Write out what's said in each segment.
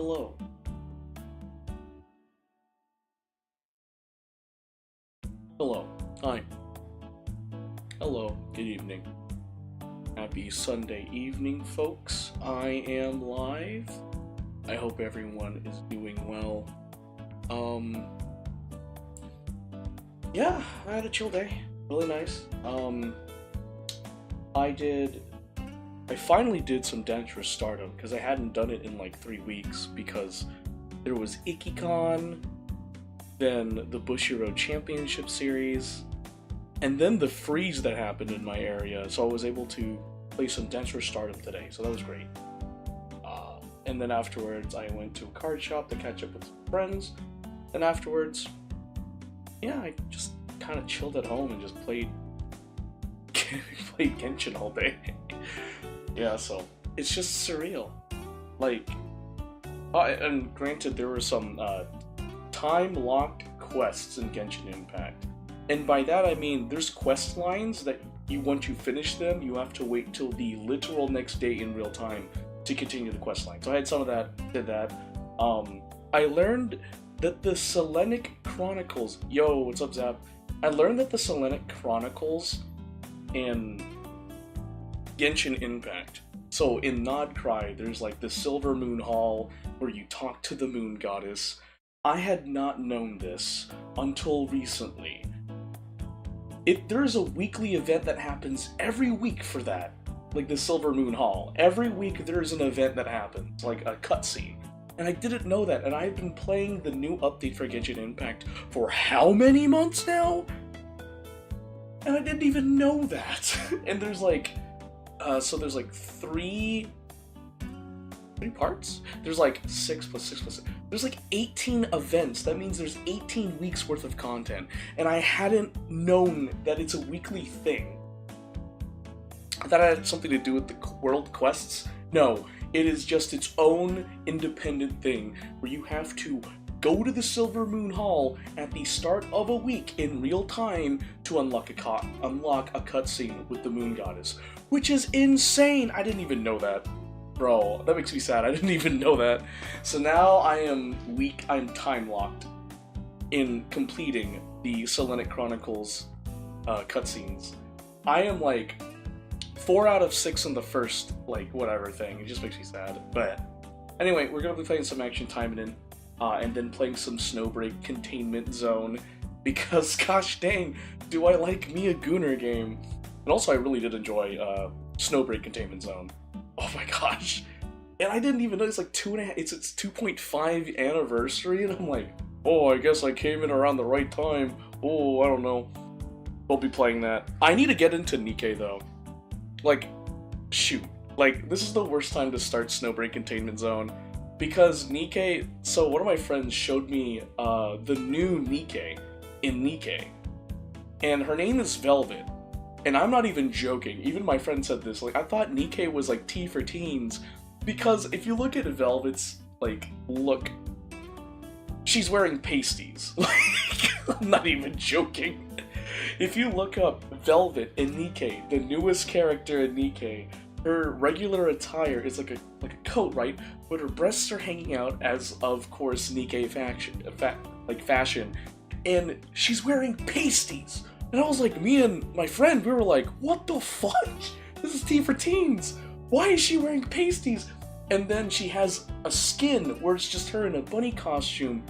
Hello. Hello. Hi. Hello. Good evening. Happy Sunday evening, folks. I am live. I hope everyone is doing well. Yeah, I had a chill day. Really nice. I finally did some Dangerous Stardom because I hadn't done it in like 3 weeks because there was IkiCon, then the Bushiroad Championship Series, and then the freeze that happened in my area, so I was able to play some Dangerous Stardom today, so that was great. And then afterwards, I went to a card shop to catch up with some friends, and afterwards, yeah, I just kind of chilled at home and just played Genshin all day. Yeah, so it's just surreal. Like, and granted, there were some time-locked quests in Genshin Impact, and by that I mean there's quest lines that once you finish them, you have to wait till the literal next day in real time to continue the quest line. So I had some of that, did that. I learned that the Selenic Chronicles, yo, what's up, Zap? I learned that the Selenic Chronicles in Genshin Impact, so in Nodcry, there's like the Silver Moon Hall where you talk to the Moon Goddess. I had not known this until recently. There's a weekly event that happens every week for that, like the Silver Moon Hall. Every week there's an event that happens, like a cutscene. And I didn't know that, and I've been playing the new update for Genshin Impact for how many months now? And I didn't even know that. And there's like, so there's like three parts? There's like 6 plus 6 plus 6. There's like 18 events. That means there's 18 weeks worth of content. And I hadn't known that it's a weekly thing. I thought it had something to do with the world quests. No, it is just its own independent thing where you have to go to the Silver Moon Hall at the start of a week in real time to unlock a cutscene with the Moon Goddess, which is insane. I didn't even know that. Bro, that makes me sad. I didn't even know that. So now I'm time-locked in completing the Selenic Chronicles cutscenes. I am like 4 out of 6 on the first, like, whatever thing. It just makes me sad. But anyway, we're gonna be playing some action Taimanin, and then playing some Snowbreak Containment Zone, because gosh dang, do I like me a Gooner game. And also I really did enjoy Snowbreak Containment Zone. Oh my gosh. And I didn't even know it's like it's its 2.5 anniversary, and I'm like, oh, I guess I came in around the right time. Oh, I don't know. We'll be playing that. I need to get into Nikke though. Like, shoot. Like, this is the worst time to start Snowbreak Containment Zone. Because Nikke, so one of my friends showed me the new Nikke in Nikke. And her name is Velvet. And I'm not even joking. Even my friend said this. Like, I thought Nikke was like T for teens. Because if you look at Velvet's, like, look, she's wearing pasties. Like, I'm not even joking. If you look up Velvet in Nikke, the newest character in Nikke, her regular attire is like a coat, right? But her breasts are hanging out, as of course Nikke fashion, and she's wearing pasties. And I was like, me and my friend, we were like, what the fuck? This is T for teens. Why is she wearing pasties? And then she has a skin where it's just her in a bunny costume.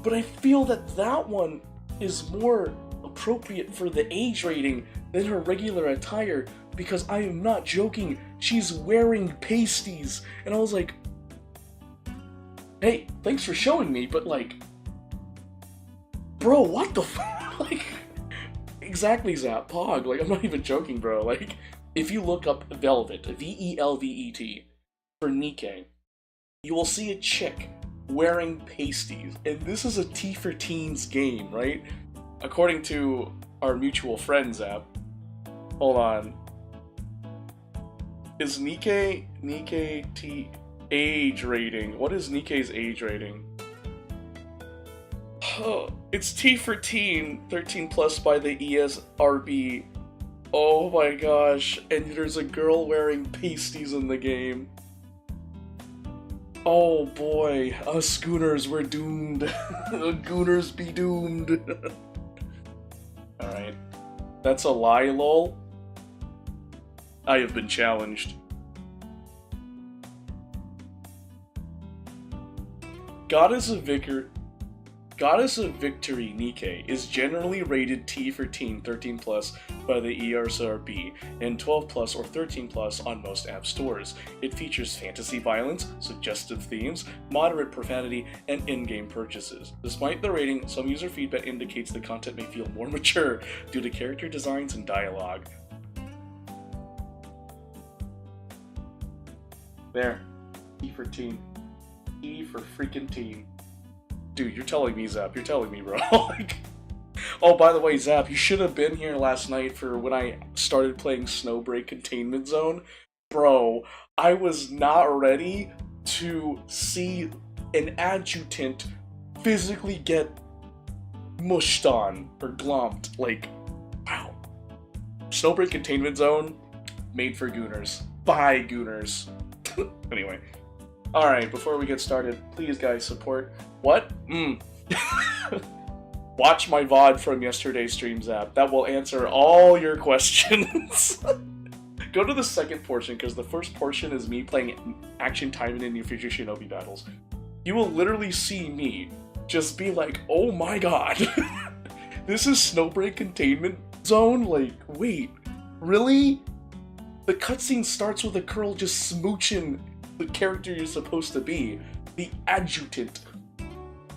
But I feel that one is more appropriate for the age rating than her regular attire, because I am not joking, she's wearing pasties. And I was like, hey, thanks for showing me, but like, bro, what the fuck? Like, exactly, Zap, Pog, like, I'm not even joking, bro. Like, if you look up Velvet, Velvet, for Nikke, you will see a chick wearing pasties, and this is a T for teens game, right? According to our mutual friend, Zap. Hold on. Is Nikke T age rating? What is Nikke's age rating? It's T for teen, 13 plus by the ESRB. Oh my gosh, and there's a girl wearing pasties in the game. Oh boy, us Gooners, we're doomed. Gooners be doomed. Alright. That's a lie, lol. I have been challenged. Goddess of Victory Nike is generally rated T for teen 13+ by the ESRB and 12+ or 13+ on most app stores. It features fantasy violence, suggestive themes, moderate profanity, and in-game purchases. Despite the rating, some user feedback indicates the content may feel more mature due to character designs and dialogue. There. T for teen. T for freaking teen. Dude, you're telling me, Zap. You're telling me, bro. Like, oh, by the way, Zap, you should have been here last night for when I started playing Snowbreak Containment Zone. Bro, I was not ready to see an adjutant physically get mushed on or glomped. Like, wow. Snowbreak Containment Zone, made for Gooners. By Gooners. Anyway. Alright, before we get started, please guys support... What? Watch my VOD from yesterday's streams app. That will answer all your questions. Go to the second portion, because the first portion is me playing Action Taimanin in your future Shinobi battles. You will literally see me just be like, oh my god. This is Snowbreak Containment Zone? Like, wait, really? The cutscene starts with a girl just smooching the character you're supposed to be. The adjutant.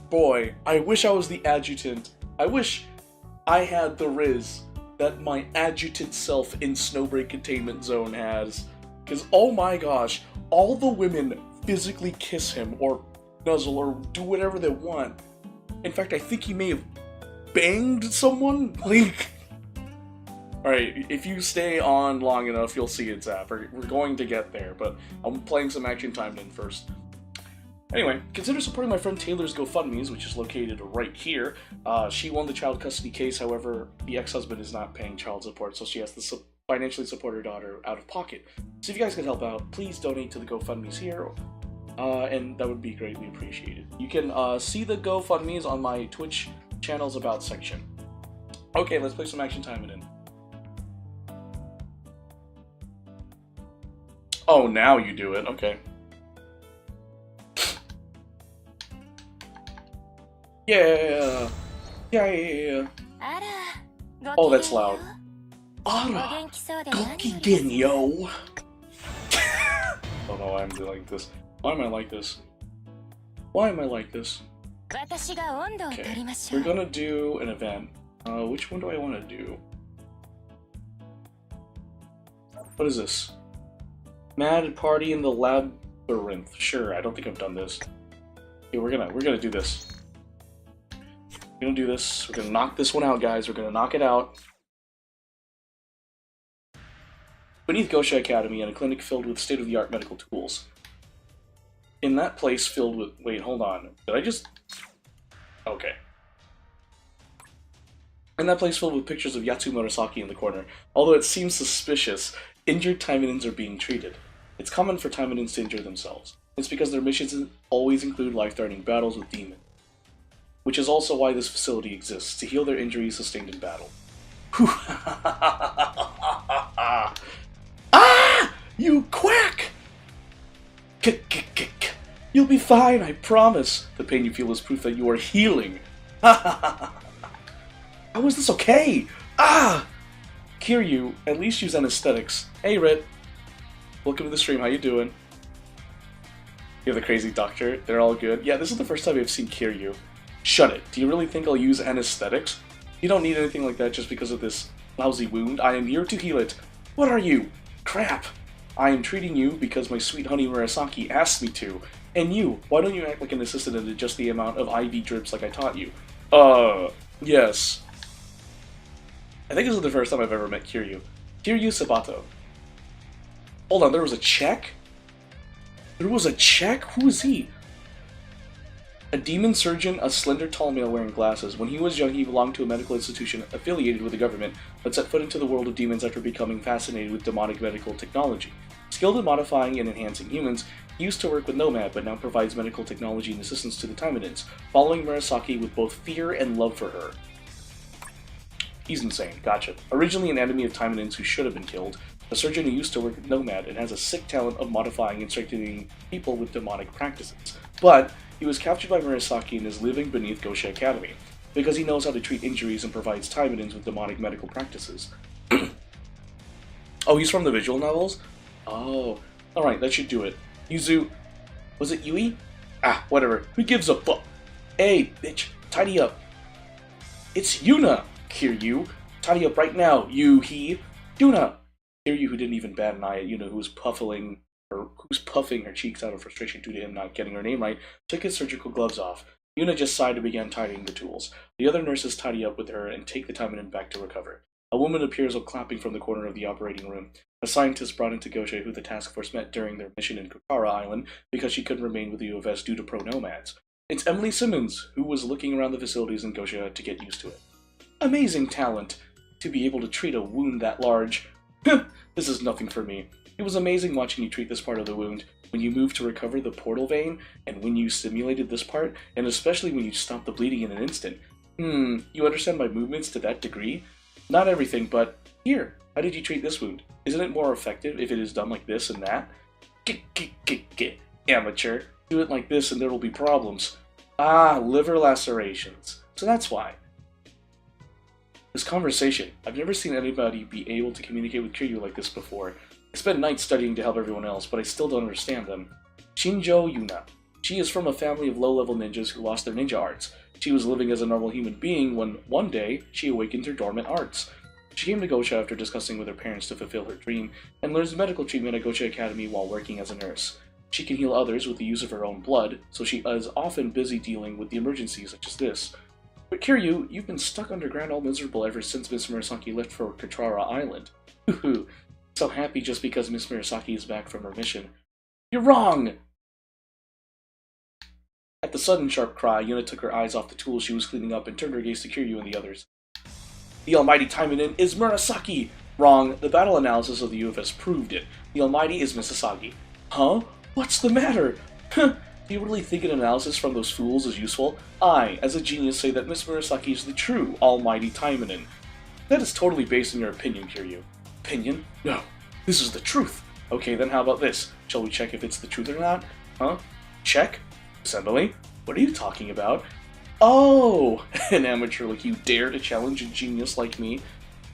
Boy, I wish I was the adjutant. I wish I had the riz that my adjutant self in Snowbreak Containment Zone has. Because, oh my gosh, all the women physically kiss him or nuzzle or do whatever they want. In fact, I think he may have banged someone. Like, alright, if you stay on long enough, you'll see it, Zap. We're going to get there, but I'm playing some Action Taimanin first. Anyway, consider supporting my friend Taylor's GoFundMe's, which is located right here. She won the child custody case, however, the ex-husband is not paying child support, so she has to financially support her daughter out of pocket. So if you guys could help out, please donate to the GoFundMe's here, and that would be greatly appreciated. You can see the GoFundMe's on my Twitch channel's About section. Okay, let's play some Action Taimanin. Oh, now you do it, okay. Yeah! Yeah! Oh, that's loud. Ara! Gokigen, yo! I don't know why I'm doing like this. Why am I like this? Why am I like this? Okay, we're gonna do an event. Which one do I want to do? What is this? Mad Party in the Labyrinth. Sure, I don't think I've done this. Okay, we're gonna do this. We're gonna do this. We're gonna knock this one out, guys. We're gonna knock it out. Beneath Gosha Academy and a clinic filled with state-of-the-art medical tools. In that place filled with... Wait, hold on. Did I just... Okay. In that place filled with pictures of Yatsu Murasaki in the corner. Although it seems suspicious, injured Taimanins are being treated. It's common for Taimanins to injure themselves. It's because their missions always include life-threatening battles with demons. Which is also why this facility exists, to heal their injuries sustained in battle. Ah! You quack! Kick. You'll be fine, I promise. The pain you feel is proof that you are healing. How is this okay? Ah! Kiryu, at least use anesthetics. Hey, Rit. Welcome to the stream, how you doing? You're the crazy doctor, they're all good. Yeah, this is the first time I've seen Kiryu. Shut it. Do you really think I'll use anesthetics? You don't need anything like that just because of this lousy wound. I am here to heal it. What are you? Crap. I am treating you because my sweet honey Murasaki asked me to. And you, why don't you act like an assistant and adjust the amount of IV drips like I taught you? Yes. I think this is the first time I've ever met Kiryu. Kiryu Sabato. Hold on, there was a check? There was a check? Who is he? A demon surgeon, a slender, tall male wearing glasses. When he was young, he belonged to a medical institution affiliated with the government, but set foot into the world of demons after becoming fascinated with demonic medical technology. His Skilled in modifying and enhancing humans, he used to work with Nomad, but now provides medical technology and assistance to the Taimanins, following Murasaki with both fear and love for her. He's insane, gotcha. Originally an enemy of Taimanins who should have been killed, a surgeon who used to work with Nomad and has a sick talent of modifying and strengthening people with demonic practices. But he was captured by Murasaki and is living beneath Gosha Academy, because he knows how to treat injuries and provides Taimanins with demonic medical practices. Oh, he's from the visual novels? Oh, alright, that should do it. Yuzu... was it Yui? Ah, whatever. Who gives a fuck? Hey, bitch, tidy up. It's Yuna! Kiryu. Tidy up right now, he. Yuna! Kiryu, who didn't even bat an eye at Yuna, who was puffing her cheeks out of frustration due to him not getting her name right, took his surgical gloves off. Yuna just sighed and began tidying the tools. The other nurses tidy up with her and take the Taimanin back to recover. A woman appears while clapping from the corner of the operating room. A scientist brought into Gosha who the task force met during their mission in Kokara Island because she couldn't remain with the UFS due to pro-nomads. It's Emily Simmons, who was looking around the facilities in Gosha to get used to it. Amazing talent! To be able to treat a wound that large. This is nothing for me. It was amazing watching you treat this part of the wound, when you moved to recover the portal vein, and when you simulated this part, and especially when you stopped the bleeding in an instant. You understand my movements to that degree? Not everything, but here, how did you treat this wound? Isn't it more effective if it is done like this and that? Get, amateur. Do it like this and there will be problems. Ah, liver lacerations. So that's why. This conversation. I've never seen anybody be able to communicate with Kiryu like this before. I spent nights studying to help everyone else, but I still don't understand them. Shinjo Yuna. She is from a family of low-level ninjas who lost their ninja arts. She was living as a normal human being when, one day, she awakened her dormant arts. She came to Gosha after discussing with her parents to fulfill her dream, and learns medical treatment at Gosha Academy while working as a nurse. She can heal others with the use of her own blood, so she is often busy dealing with the emergencies such as this. But Kiryu, you've been stuck underground all miserable ever since Miss Murasaki left for Katrara Island. Hoo-hoo. So happy just because Miss Murasaki is back from her mission. You're wrong! At the sudden sharp cry, Yuna took her eyes off the tools she was cleaning up and turned her gaze to Kiryu and the others. The almighty Taimanin is Murasaki! Wrong. The battle analysis of the UFS proved it. The almighty is Misasagi. Huh? What's the matter? Do you really think an analysis from those fools is useful? I, as a genius, say that Miss Murasaki is the true almighty Taimanin. That is totally based on your opinion, Kiryu. Opinion? No. This is the truth. Okay, then how about this? Shall we check if it's the truth or not? Huh? Check? Assembly? What are you talking about? Oh! An amateur like you dare to challenge a genius like me?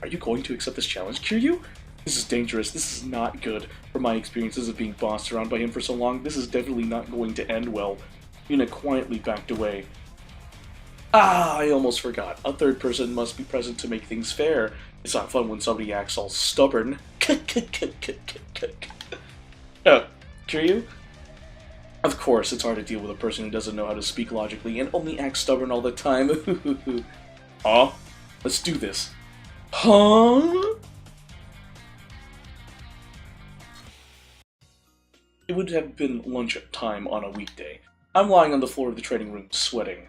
Are you going to accept this challenge, Kiryu? This is dangerous. This is not good. From my experiences of being bossed around by him for so long, this is definitely not going to end well. Yuna quietly backed away. Ah, I almost forgot. A third person must be present to make things fair. It's not fun when somebody acts all stubborn. Kiryu? Of course, it's hard to deal with a person who doesn't know how to speak logically and only acts stubborn all the time. Huh? Let's do this. Huh? It would have been lunch time on a weekday. I'm lying on the floor of the training room, sweating.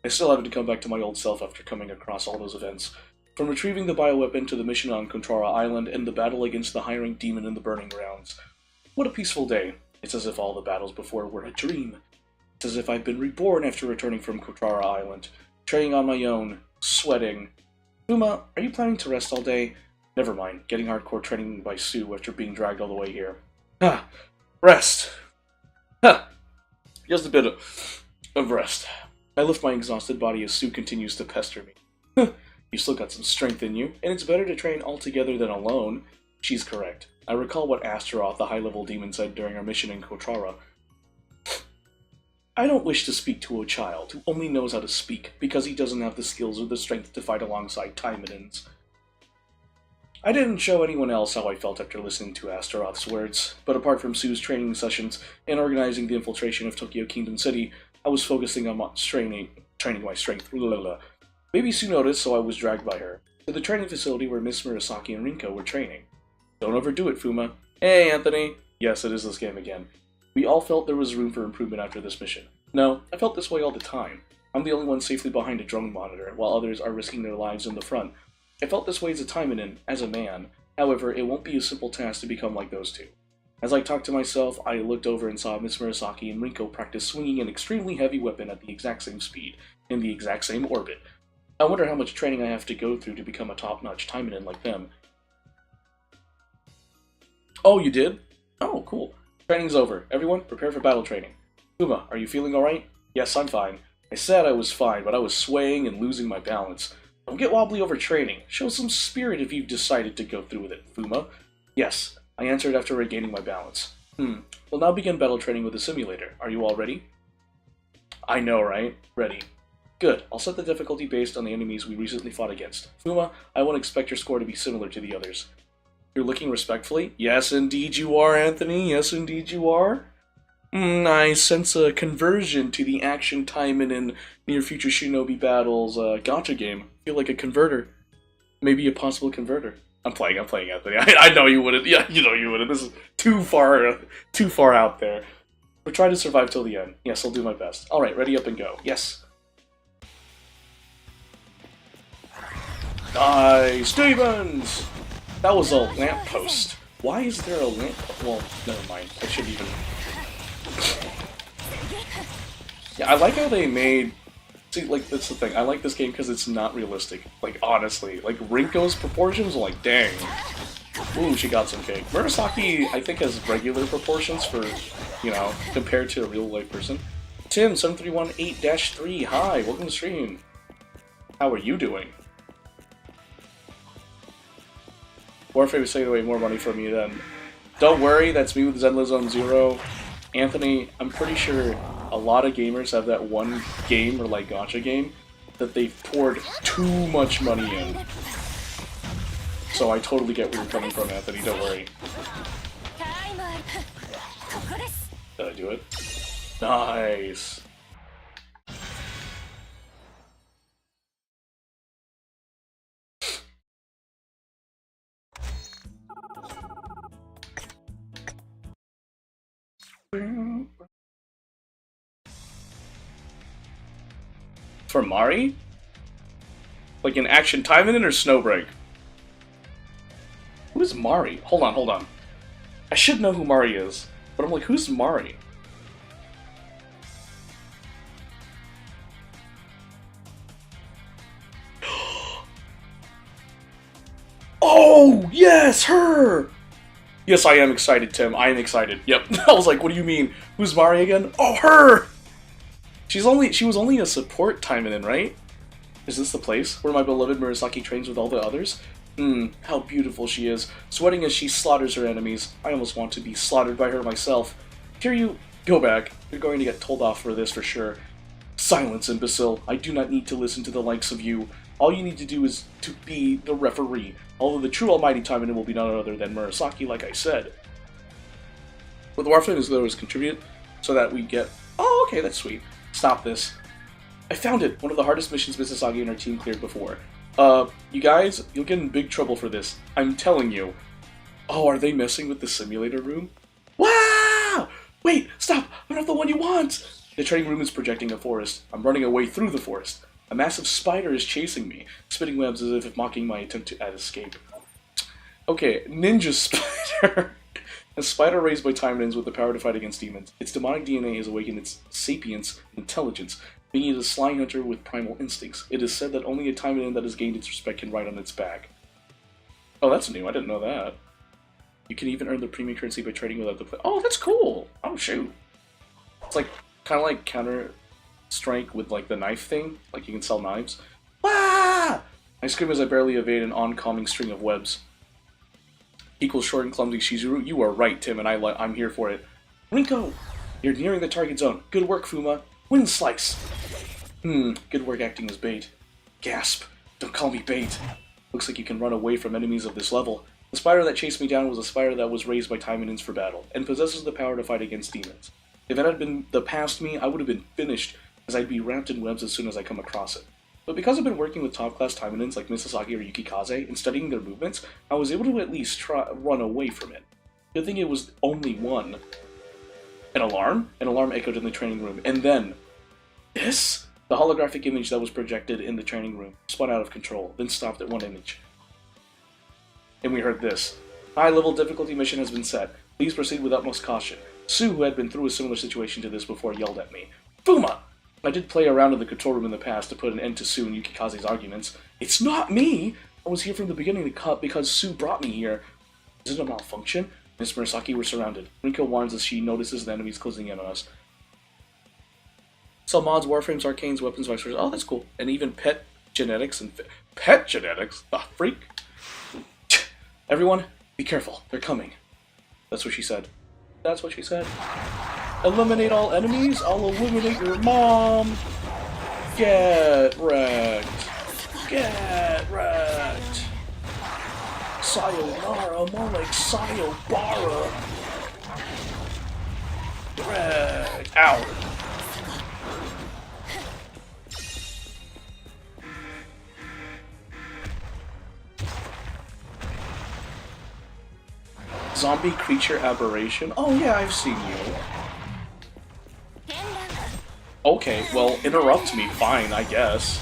I still haven't come back to my old self after coming across all those events. From retrieving the bioweapon to the mission on Kontrara Island and the battle against the high-rank demon in the Burning Grounds. What a peaceful day. It's as if all the battles before were a dream. It's as if I've been reborn after returning from Kontrara Island, training on my own, sweating. Fuma, are you planning to rest all day? Never mind, getting hardcore training by Sue after being dragged all the way here. Ah, rest. Huh. Just a bit of rest. I lift my exhausted body as Sue continues to pester me. You still got some strength in you, and it's better to train all together than alone. She's correct. I recall what Astaroth, the high-level demon, said during our mission in Kotrara. I don't wish to speak to a child who only knows how to speak because he doesn't have the skills or the strength to fight alongside Taimanins. I didn't show anyone else how I felt after listening to Astaroth's words, but apart from Sue's training sessions and organizing the infiltration of Tokyo Kingdom City, I was focusing on training my strength. Maybe Sue noticed, so I was dragged by her to the training facility where Miss Murasaki and Rinko were training. Don't overdo it, Fuma. Hey, Anthony! Yes, it is this game again. We all felt there was room for improvement after this mission. No, I felt this way all the time. I'm the only one safely behind a drone monitor, while others are risking their lives in the front. I felt this way as a Taimanin, as a man, However, it won't be a simple task to become like those two. As I talked to myself, I looked over and saw Miss Murasaki and Rinko practice swinging an extremely heavy weapon at the exact same speed, in the exact same orbit. I wonder how much training I have to go through to become a top-notch Taimanin like them. Oh, you did? Oh, cool. Training's over. Everyone, prepare for battle training. Fuma, are you feeling alright? Yes, I'm fine. I said I was fine, but I was swaying and losing my balance. Don't get wobbly over training. Show some spirit if you've decided to go through with it, Fuma. Yes, I answered after regaining my balance. We'll now begin battle training with the simulator. Are you all ready? I know, right? Ready. Good. I'll set the difficulty based on the enemies we recently fought against. Fuma, I won't expect your score to be similar to the others. You're looking respectfully? Yes, indeed you are, Anthony. Yes, indeed you are. I sense a conversion to the action Taimanin near future shinobi battles gacha game. Feel like a converter. Maybe a possible converter. I'm playing, Anthony. I know you wouldn't. Yeah, you know you wouldn't. This is too far out there. But try to survive till the end. Yes, I'll do my best. Alright, ready up and go. Yes. Nice! Stevens! That was a lamppost. Why is there a lamp? Well, never mind. I should even... Yeah, I like how they made... See, like, that's the thing. I like this game because it's not realistic. Like, honestly. Like, Rinko's proportions are like, dang. Ooh, she got some cake. Murasaki, I think, has regular proportions for, you know, compared to a real-life person. Tim7318-3, hi, welcome to the stream. How are you doing? Warfare was taking away more money from you then. Don't worry, that's me with Zenless Zone Zero. Anthony, I'm pretty sure a lot of gamers have that one game, or like gacha game, that they've poured too much money in. So I totally get where you're coming from, Anthony, don't worry. Did I do it? Nice! For Mari? Like in Action Taimanin or Snowbreak? Who is Mari? Hold on. I should know who Mari is, but I'm like, who's Mari? Oh, yes, her! Yes, I am excited, Tim. I am excited. Yep. I was like, what do you mean? Who's Mari again? Oh, her! She was only a support Taimanin, right? Is this the place where my beloved Murasaki trains with all the others? How beautiful she is, sweating as she slaughters her enemies. I almost want to be slaughtered by her myself. Here you... Go back. You're going to get told off for this for sure. Silence, imbecile. I do not need to listen to the likes of you. All you need to do is to be the referee. Although the true almighty Taimanin will be none other than Murasaki, like I said. With Warframe as though is contribute, so that we get... Oh, okay, that's sweet. Stop this. I found it! One of the hardest missions Misasagi and her team cleared before. You guys, you'll get in big trouble for this. I'm telling you. Oh, are they messing with the simulator room? Wow! Wait, stop! I'm not the one you want! The training room is projecting a forest. I'm running away through the forest. A massive spider is chasing me, spitting webs as if mocking my attempt at escape. Okay, ninja spider. A spider raised by Taimanins with the power to fight against demons. Its demonic DNA has awakened its sapience and intelligence, being it a sly hunter with primal instincts. It is said that only a Taimanin that has gained its respect can ride on its back. Oh, that's new. I didn't know that. You can even earn the premium currency by trading without the play. Oh, that's cool! Oh, shoot. It's like, kind of like Counter-Strike with like the knife thing. Like you can sell knives. Wah! I scream as I barely evade an oncoming string of webs. Equals short and clumsy Shizuru. You are right, Tim, and I'm here for it. Rinko! You're nearing the target zone. Good work, Fuma. Win slice! Good work acting as bait. Gasp. Don't call me bait. Looks like you can run away from enemies of this level. The spider that chased me down was a spider that was raised by Taimanins for battle, and possesses the power to fight against demons. If it had been the past me, I would have been finished, as I'd be wrapped in webs as soon as I come across it. But because I've been working with top-class Taimanins like Misasagi or Yukikaze, and studying their movements, I was able to at least run away from it. Good thing it was only one. An alarm? An alarm echoed in the training room, and then... This? The holographic image that was projected in the training room spun out of control, then stopped at one image. and we heard this. High-level difficulty mission has been set. Please proceed with utmost caution. Sue, who had been through a similar situation to this before, yelled at me. Fuma! I did play around in the control room in the past to put an end to Sue and Yukikaze's arguments. It's not me! I was here from the beginning because Sue brought me here. Is it a malfunction? Miss Murasaki, we're surrounded. Rinko warns as she notices the enemies closing in on us. So mods, warframes, arcanes, weapons, vice versa. Oh, that's cool. And even pet genetics and... Pet genetics? The freak? Everyone, be careful. They're coming. That's what she said. That's what she said. Eliminate all enemies? I'll eliminate your mom! Get wrecked. Get wrecked. Sayonara, more like Sayobara. Wrecked. Ow. Zombie creature aberration? Oh yeah, I've seen you. Okay, well, interrupt me, fine, I guess.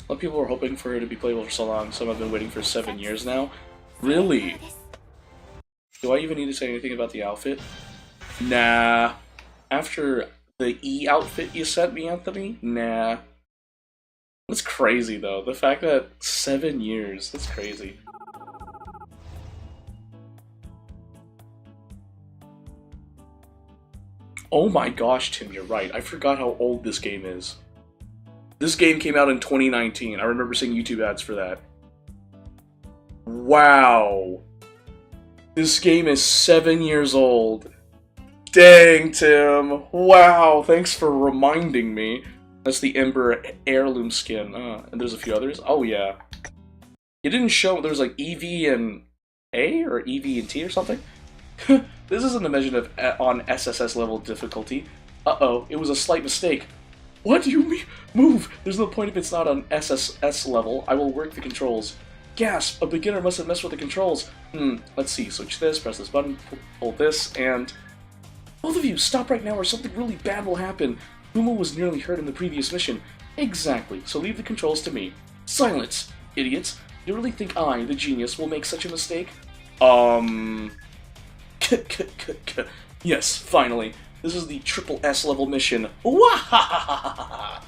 A lot of people were hoping for her to be playable for so long, some have been waiting for 7 years now. Really? Do I even need to say anything about the outfit? Nah. After the E outfit you sent me, Anthony? Nah. That's crazy, though. The fact that 7 years, that's crazy. Oh my gosh, Tim, you're right. I forgot how old this game is. This game came out in 2019. I remember seeing YouTube ads for that. Wow. This game is 7 years old. Dang, Tim. Wow, thanks for reminding me. That's the Ember heirloom skin. And there's a few others. Oh, yeah. It didn't show. There's like EV and A or EV and T or something. This isn't a measure of on SSS level difficulty. Uh-oh, it was a slight mistake. What do you mean? Move! There's no point if it's not on SSS level. I will work the controls. Gasp! A beginner mustn't mess with the controls. Let's see. Switch this, press this button, pull this, and... Both of you, stop right now or something really bad will happen. Fuma was nearly hurt in the previous mission. Exactly, so leave the controls to me. Silence! Idiots! You really think I, the genius, will make such a mistake? Yes, finally. This is the triple S level mission. Wahahaha!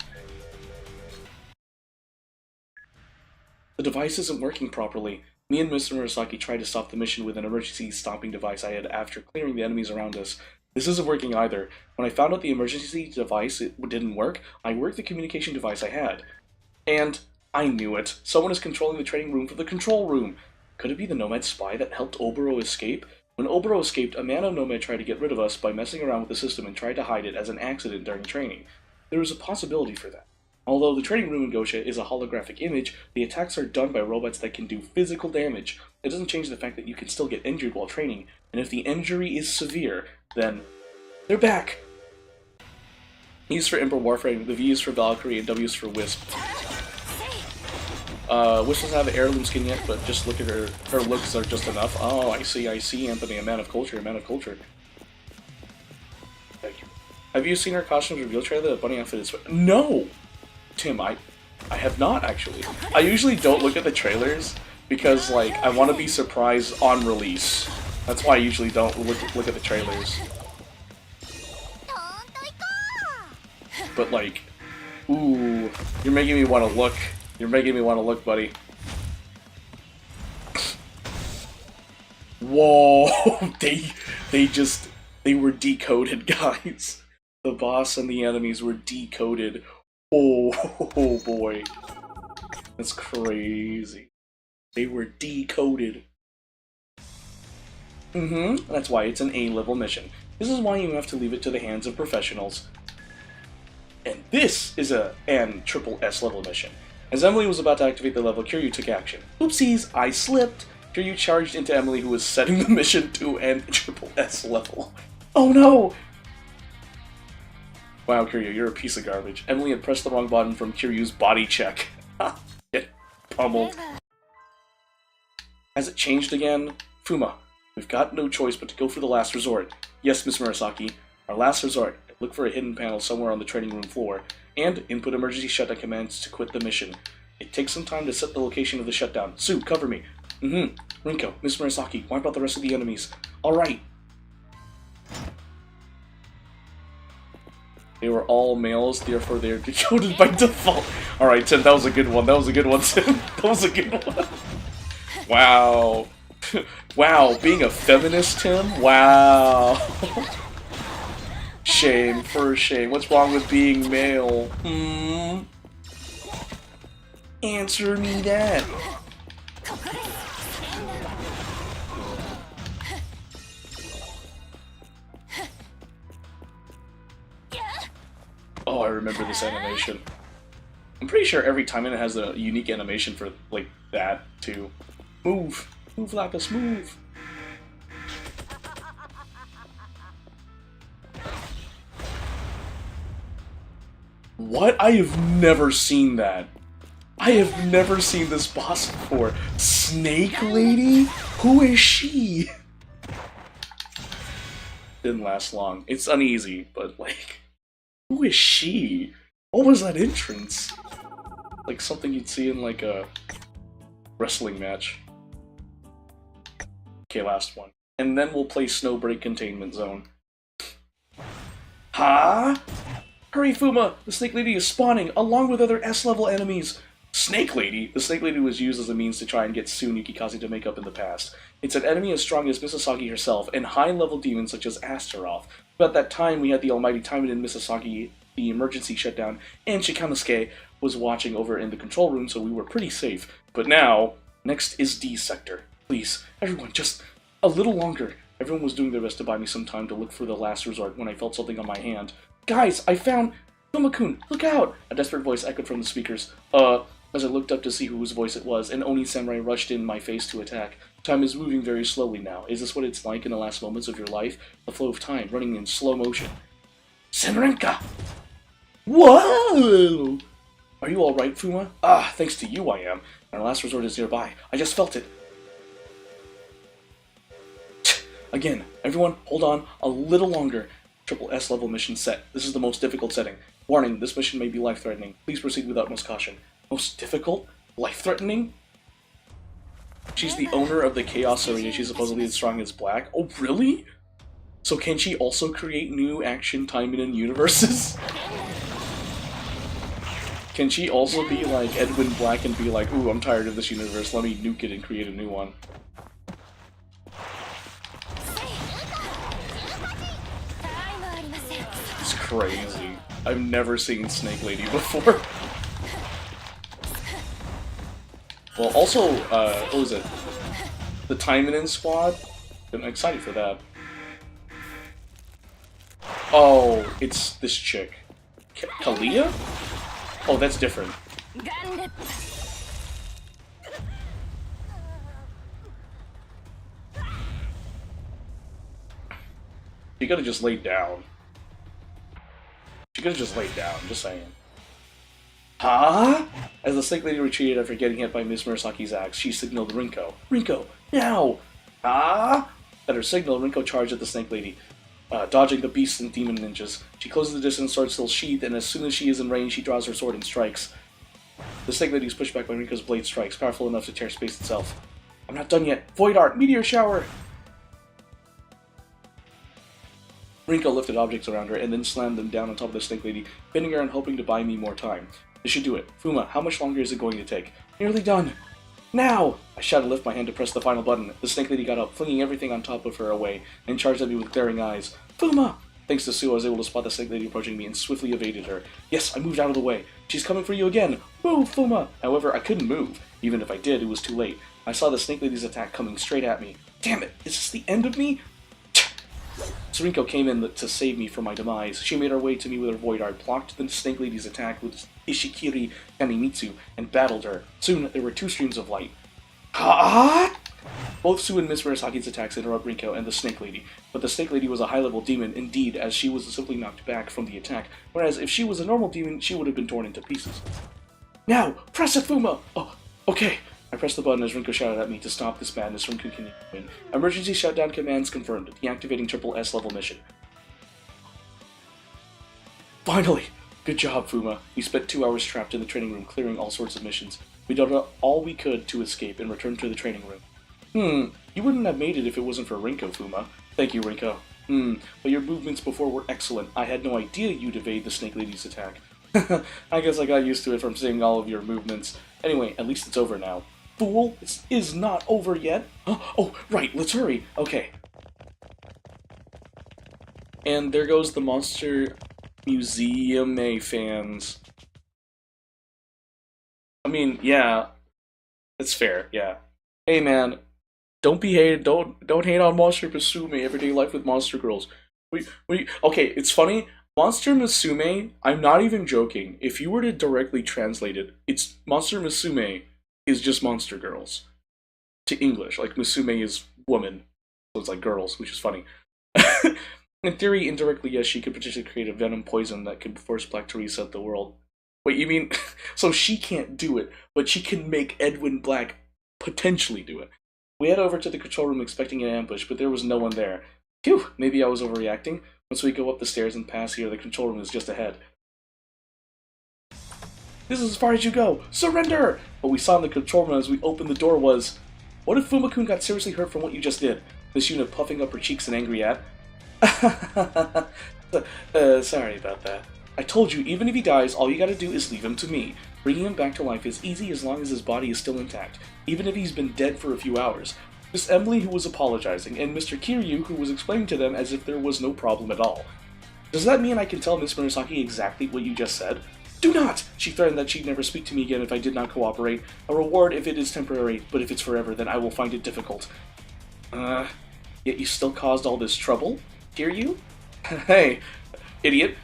The device isn't working properly. Me and Mr. Murasaki tried to stop the mission with an emergency stopping device I had after clearing the enemies around us. This isn't working either. When I found out the emergency device didn't work, I worked the communication device I had. And I knew it. Someone is controlling the training room from the control room. Could it be the Nomad spy that helped Oboro escape? When Oboro escaped, a man on Nomad tried to get rid of us by messing around with the system and tried to hide it as an accident during training. There was a possibility for that. Although the training room in Gosha is a holographic image, the attacks are done by robots that can do physical damage. It doesn't change the fact that you can still get injured while training, and if the injury is severe, then they're back! E's for Emperor Warframe, the V is for Valkyrie, and W is for Wisp. Wisp doesn't have an heirloom skin yet, but just look at her. Her looks are just enough. Oh, I see, Anthony. A man of culture, a man of culture. Thank you. Have you seen her costumes reveal trailer? The bunny outfit is... No! Tim, I have not, actually. I usually don't look at the trailers, because, like, I want to be surprised on release. That's why I usually don't look at the trailers. But, like, ooh, you're making me want to look. You're making me want to look, buddy. Whoa! They were decoded, guys. The boss and the enemies were decoded. Oh boy. That's crazy. They were decoded. That's why it's an A-level mission. This is why you have to leave it to the hands of professionals. And this is an triple S level mission. As Emily was about to activate the level, Kiryu took action. Oopsies, I slipped! Kiryu charged into Emily, who was setting the mission to an triple S level. Oh no! Wow, Kiryu, you're a piece of garbage. Emily had pressed the wrong button from Kiryu's body check. Get pummeled. Has it changed again? Fuma, we've got no choice but to go for the last resort. Yes, Miss Murasaki, our last resort. Look for a hidden panel somewhere on the training room floor, and input emergency shutdown commands to quit the mission. It takes some time to set the location of the shutdown. Sue, cover me. Rinko, Miss Murasaki, wipe out the rest of the enemies. Alright. They were all males, therefore they are decoded by default. Alright, Tim, that was a good one. That was a good one, Tim. That was a good one. Wow. Wow, being a feminist, Tim? Wow. Shame, for shame. What's wrong with being male? Answer me that. Oh, I remember this animation. I'm pretty sure every Taimanin has a unique animation for, like, that, too. Move! Move, Lapis, move! What? I have never seen that. I have never seen this boss before. Snake Lady? Who is she? Didn't last long. It's uneasy, but, like... Who is she? What was that entrance? Like something you'd see in like a wrestling match. Okay, last one. And then we'll play Snowbreak Containment Zone. Huh? Hurry, Fuma! The Snake Lady is spawning, along with other S-level enemies! Snake Lady? The Snake Lady was used as a means to try and get Sue Nikikaze to make up in the past. It's an enemy as strong as Misasagi herself, and high-level demons such as Astaroth. But at that time, we had the almighty Taimanin Misasagi, the emergency shutdown, and Shikanosuke was watching over in the control room, so we were pretty safe. But now, next is D Sector. Please, everyone, just a little longer. Everyone was doing their best to buy me some time to look for the last resort when I felt something on my hand. Guys, I found... Fuma-kun, look out! A desperate voice echoed from the speakers. As I looked up to see whose voice it was, an Oni samurai rushed in my face to attack. Time is moving very slowly now. Is this what it's like in the last moments of your life? The flow of time, running in slow motion. Senrenka! Whoa! Are you alright, Fuma? Ah, thanks to you I am. Our last resort is nearby. I just felt it. Again, everyone, hold on a little longer. Triple S level mission set. This is the most difficult setting. Warning, this mission may be life-threatening. Please proceed with utmost caution. Most difficult? Life-threatening? She's the owner of the Chaos Arena. She's supposedly as strong as Black. Oh, really? So can she also create new action Taimanin universes? Can she also be like Edwin Black and be like, ooh, I'm tired of this universe, let me nuke it and create a new one? It's crazy. I've never seen Snake Lady before. Well, also, what was it? The Taimanin squad? I'm excited for that. Oh, it's this chick. Kalia? Oh, that's different. She could've just laid down. She could've just laid down, just saying. Huh? As the Snake Lady retreated after getting hit by Miss Murasaki's axe, she signaled Rinko. Rinko, now! Ah! At her signal, Rinko charged at the Snake Lady, dodging the beasts and demon ninjas. She closes the distance sword still sheathed, and as soon as she is in range, she draws her sword and strikes. The Snake Lady is pushed back by Rinko's blade strikes, powerful enough to tear space itself. I'm not done yet. Void Art! Meteor Shower! Rinko lifted objects around her and then slammed them down on top of the Snake Lady, pinning her and hoping to buy me more time. This should do it. Fuma, how much longer is it going to take? Nearly done! Now! I shouted and lifted my hand to press the final button. The Snake Lady got up, flinging everything on top of her away, and charged at me with glaring eyes. Fuma! Thanks to Sue, I was able to spot the Snake Lady approaching me and swiftly evaded her. Yes, I moved out of the way. She's coming for you again! Move, Fuma! However, I couldn't move. Even if I did, it was too late. I saw the Snake Lady's attack coming straight at me. Damn it! Is this the end of me? Rinko came in to save me from my demise. She made her way to me with her Void Art, blocked the Snake Lady's attack with Ishikiri Kanimitsu, and battled her. Soon, there were two streams of light. Ah! Both Sue and Miss Murasaki's attacks interrupt Rinko and the Snake Lady, but the Snake Lady was a high-level demon indeed, as she was simply knocked back from the attack, whereas if she was a normal demon, she would have been torn into pieces. Now! Press it, Fuma! Oh, okay. I pressed the button as Rinko shouted at me to stop this madness from continuing. Emergency shutdown commands confirmed. Deactivating Triple S level mission. Finally! Good job, Fuma. We spent 2 hours trapped in the training room clearing all sorts of missions. We did all we could to escape and return to the training room. You wouldn't have made it if it wasn't for Rinko, Fuma. Thank you, Rinko. But your movements before were excellent. I had no idea you'd evade the Snake Lady's attack. I guess I got used to it from seeing all of your movements. Anyway, at least it's over now. Fool, it is not over yet. Oh, right, let's hurry. Okay. And there goes the Monster Museum fans. I mean, yeah, it's fair, yeah. Hey man, don't hate on Monster Musume Everyday Life with Monster Girls. Okay, it's funny. Monster Musume, I'm not even joking. If you were to directly translate it, it's Monster Musume is just Monster Girls to English. Like Musume is woman, so it's like girls, which is funny. In theory, indirectly, yes, she could potentially create a venom poison that could force Black to reset the world. Wait, you mean so she can't do it, but she can make Edwin Black potentially do it? We head over to the control room expecting an ambush, but there was no one there. Phew, maybe I was overreacting. Once we go up the stairs and pass here, the control room is just ahead. This is as far as you go! Surrender! What we saw in the control room as we opened the door was... What if Fuma-kun got seriously hurt from what you just did? This unit puffing up her cheeks and angry at... Sorry about that. I told you, even if he dies, all you gotta do is leave him to me. Bringing him back to life is easy as long as his body is still intact, even if he's been dead for a few hours. Miss Emily, who was apologizing, and Mr. Kiryu, who was explaining to them as if there was no problem at all. Does that mean I can tell Miss Murasaki exactly what you just said? Do not! She threatened that she'd never speak to me again if I did not cooperate. A reward if it is temporary, but if it's forever, then I will find it difficult. Yet you still caused all this trouble? Kiryu? Hey, idiot.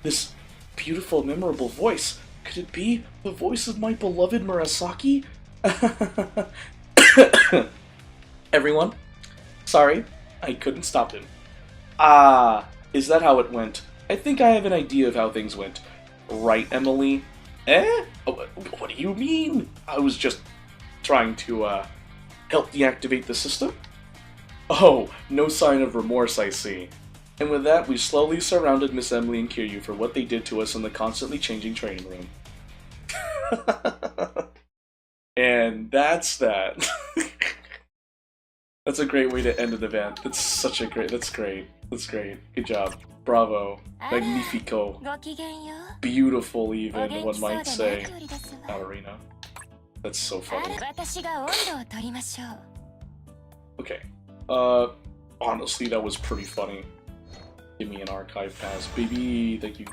This beautiful, memorable voice. Could it be the voice of my beloved Murasaki? Everyone, sorry, I couldn't stop him. Ah, is that how it went? I think I have an idea of how things went. Right, Emily? Eh? What do you mean? I was just trying to, help deactivate the system? Oh, no sign of remorse, I see. And with that, we slowly surrounded Miss Emily and Kiryu for what they did to us in the constantly changing training room. And that's that. That's a great way to end an event. That's great. Good job. Bravo. Magnifico. Beautiful even, one might say. Ballerina. That's so funny. Okay. Honestly, that was pretty funny. Give me an archive pass, baby. Thank you.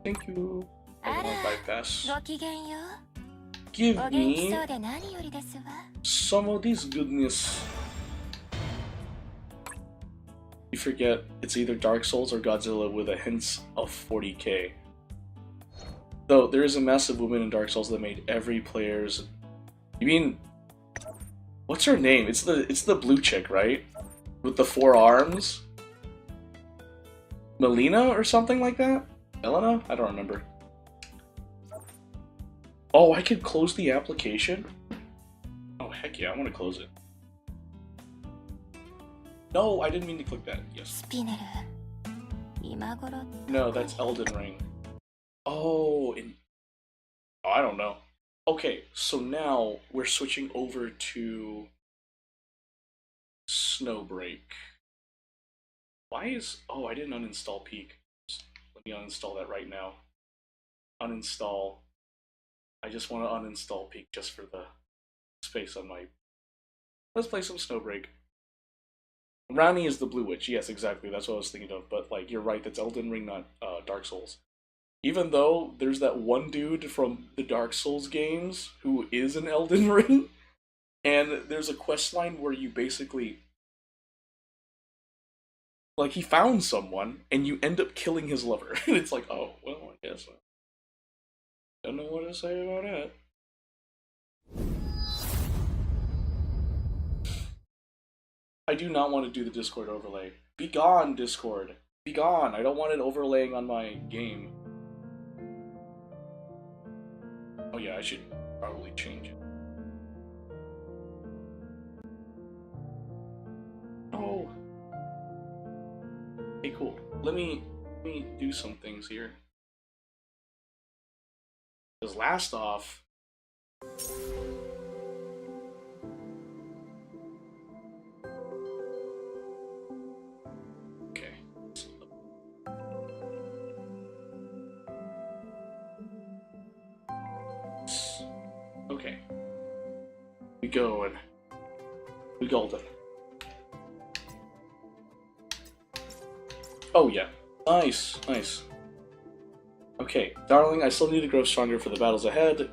Thank you. An archive pass. Give me some of this goodness. You forget, it's either Dark Souls or Godzilla with a hint of 40k. Though, there is a massive movement in Dark Souls that made every player's... You mean... What's her name? It's the blue chick, right? With the 4 arms? Melina or something like that? Elena? I don't remember. Oh, I could close the application? Oh, heck yeah, I want to close it. No, I didn't mean to click that. Yes. No, that's Elden Ring. Oh, I don't know. Okay, so now we're switching over to Snowbreak. Why is... Oh, I didn't uninstall Peak. Let me uninstall that right now. Uninstall. I just want to uninstall Peak just for the space on my... Let's play some Snowbreak. Rani is the Blue Witch. Yes, exactly. That's what I was thinking of. But, like, you're right. That's Elden Ring, not Dark Souls. Even though there's that one dude from the Dark Souls games who is an Elden Ring. And there's a quest line where you basically... Like, he found someone, and you end up killing his lover. And it's like, oh, well, I guess I don't know what to say about that. I do not want to do the Discord overlay. Be gone, Discord. Be gone. I don't want it overlaying on my game. Oh yeah, I should probably change it. Oh. Hey, cool. Let me do some things here. because last off... Okay. Okay. We go and... We golden. Oh yeah. Nice, nice. Okay, darling, I still need to grow stronger for the battles ahead.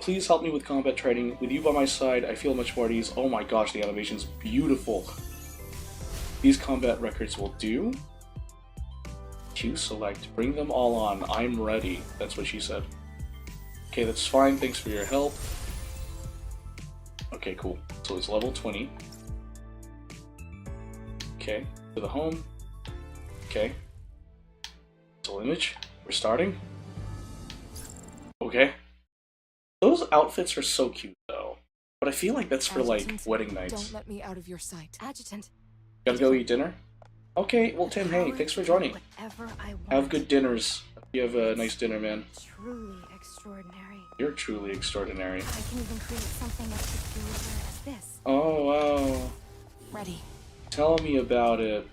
Please help me with combat training. With you by my side, I feel much more at ease. Oh my gosh, the animation's beautiful. These combat records will do. Choose select. Bring them all on. I'm ready. That's what she said. Okay, that's fine. Thanks for your help. Okay, cool. So it's level 20. Okay, to the home. Okay. Full image. We're starting. Okay. Those outfits are so cute, though. But I feel like that's for, like, wedding nights. Don't let me out of your sight. Adjutant. Gotta go eat dinner? Okay, well, Tim, hey, thanks for joining. Have good dinners. You have a nice dinner, man. Truly extraordinary. You're truly extraordinary. I can even create something as peculiar as this. Oh, wow. Ready. Tell me about it.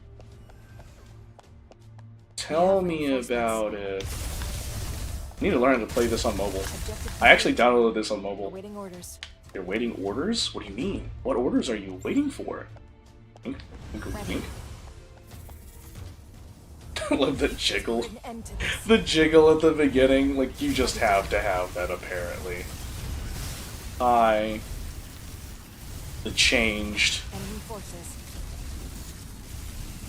Tell me about it. I need to learn to play this on mobile. I actually downloaded this on mobile. Waiting orders. You're waiting orders? What do you mean? What orders are you waiting for? Think, think. Love the jiggle. The jiggle at the beginning. Like, you just have to have that, apparently. Hi. The changed. Enemy forces.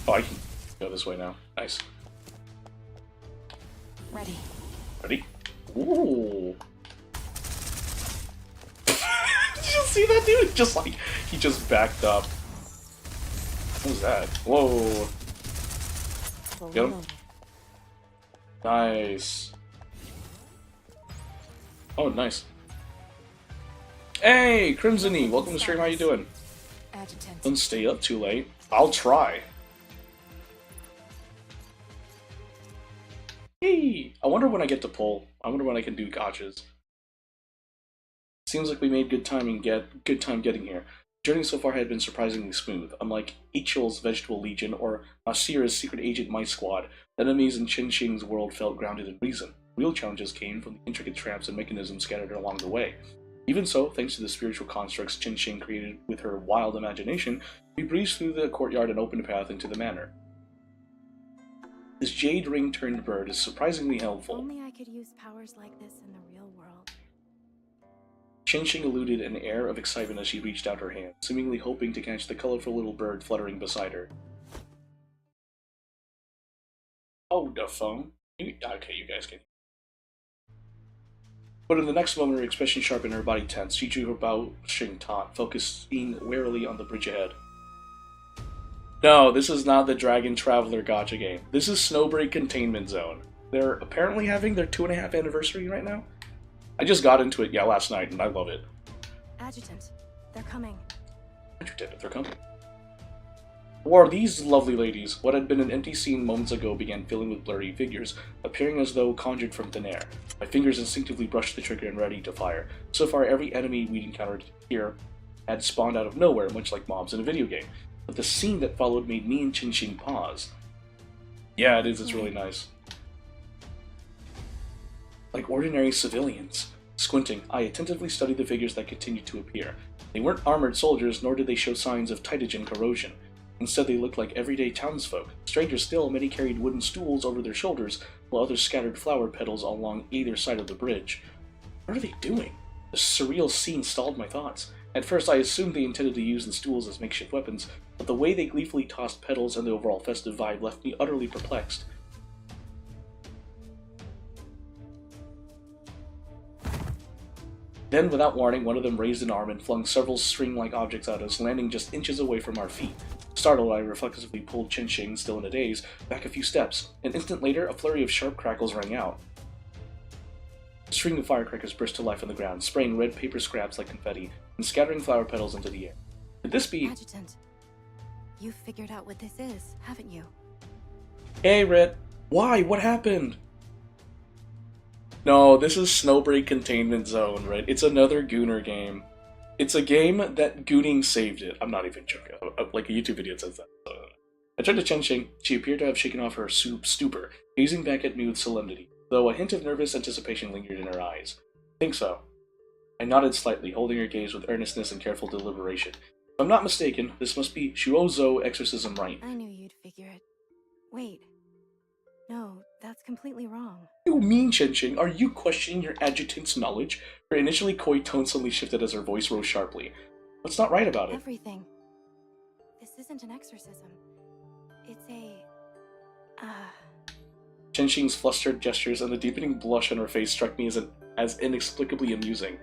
Oh, I can go this way now. Nice. Ready. Ready? Ooh. Did you see that dude? Just like, he just backed up. What was that? Whoa. Get him? Nice. Oh, nice. Hey, Crimsony! Welcome to stream, how you doing? Adjutant. Don't stay up too late. I'll try. Hey! I wonder when I get to pull. I wonder when I can do gotchas. Seems like we made good time getting here. The journey so far had been surprisingly smooth. Unlike Ichel's Vegetable Legion or Asira's Secret Agent Mice Squad, the enemies in Qinxing's world felt grounded in reason. Real challenges came from the intricate traps and mechanisms scattered along the way. Even so, thanks to the spiritual constructs Qinxing created with her wild imagination, we breezed through the courtyard and opened a path into the manor. This jade ring-turned bird is surprisingly helpful. Only I could use powers like this in the real world. Qinxing eluded an air of excitement as she reached out her hand, seemingly hoping to catch the colorful little bird fluttering beside her. Oh, the phone. Okay, you guys can. But in the next moment, her expression sharpened, her body tense. She drew her bow string taut, focusing warily on the bridge ahead. No, this is not the Dragon Traveler gacha game. This is Snowbreak Containment Zone. They're apparently having their 2.5 anniversary right now. I just got into it, last night, and I love it. Adjutant, they're coming. Adjutant, they're coming. Who are these lovely ladies? What had been an empty scene moments ago began filling with blurry figures, appearing as though conjured from thin air. My fingers instinctively brushed the trigger and ready to fire. So far, every enemy we'd encountered here had spawned out of nowhere, much like mobs in a video game. But the scene that followed made me and Qinxing pause. Yeah, it is. It's really nice. Like ordinary civilians. Squinting, I attentively studied the figures that continued to appear. They weren't armored soldiers, nor did they show signs of Titagen corrosion. Instead, they looked like everyday townsfolk. Stranger still, many carried wooden stools over their shoulders, while others scattered flower petals along either side of the bridge. What are they doing? The surreal scene stalled my thoughts. At first, I assumed they intended to use the stools as makeshift weapons, but the way they gleefully tossed petals and the overall festive vibe left me utterly perplexed. Then, without warning, one of them raised an arm and flung several string-like objects at us, landing just inches away from our feet. Startled, I reflexively pulled Qinxing, still in a daze, back a few steps. An instant later, a flurry of sharp crackles rang out. A string of firecrackers burst to life on the ground, spraying red paper scraps like confetti, and scattering flower petals into the air. Could this be— Adjutant, you've figured out what this is, haven't you? Hey, Red. Why? What happened? No, this is Snowbreak Containment Zone, right? It's another Gooner game. It's a game that Gooning saved it. I'm not even joking. Like a YouTube video says that. I turned to Chen-Xing. She appeared to have shaken off her stupor, gazing back at me with solemnity, though a hint of nervous anticipation lingered in her eyes. I think so. I nodded slightly, holding her gaze with earnestness and careful deliberation. If I'm not mistaken, this must be Shuozo exorcism rite. I knew you'd figure it. Wait. No, that's completely wrong. You mean, Chen-Xing? Are you questioning your adjutant's knowledge? Her initially coy tone suddenly shifted as her voice rose sharply. What's not right about it? Everything. This isn't an exorcism. It's a... Chen-Xing's flustered gestures and the deepening blush on her face struck me as inexplicably amusing.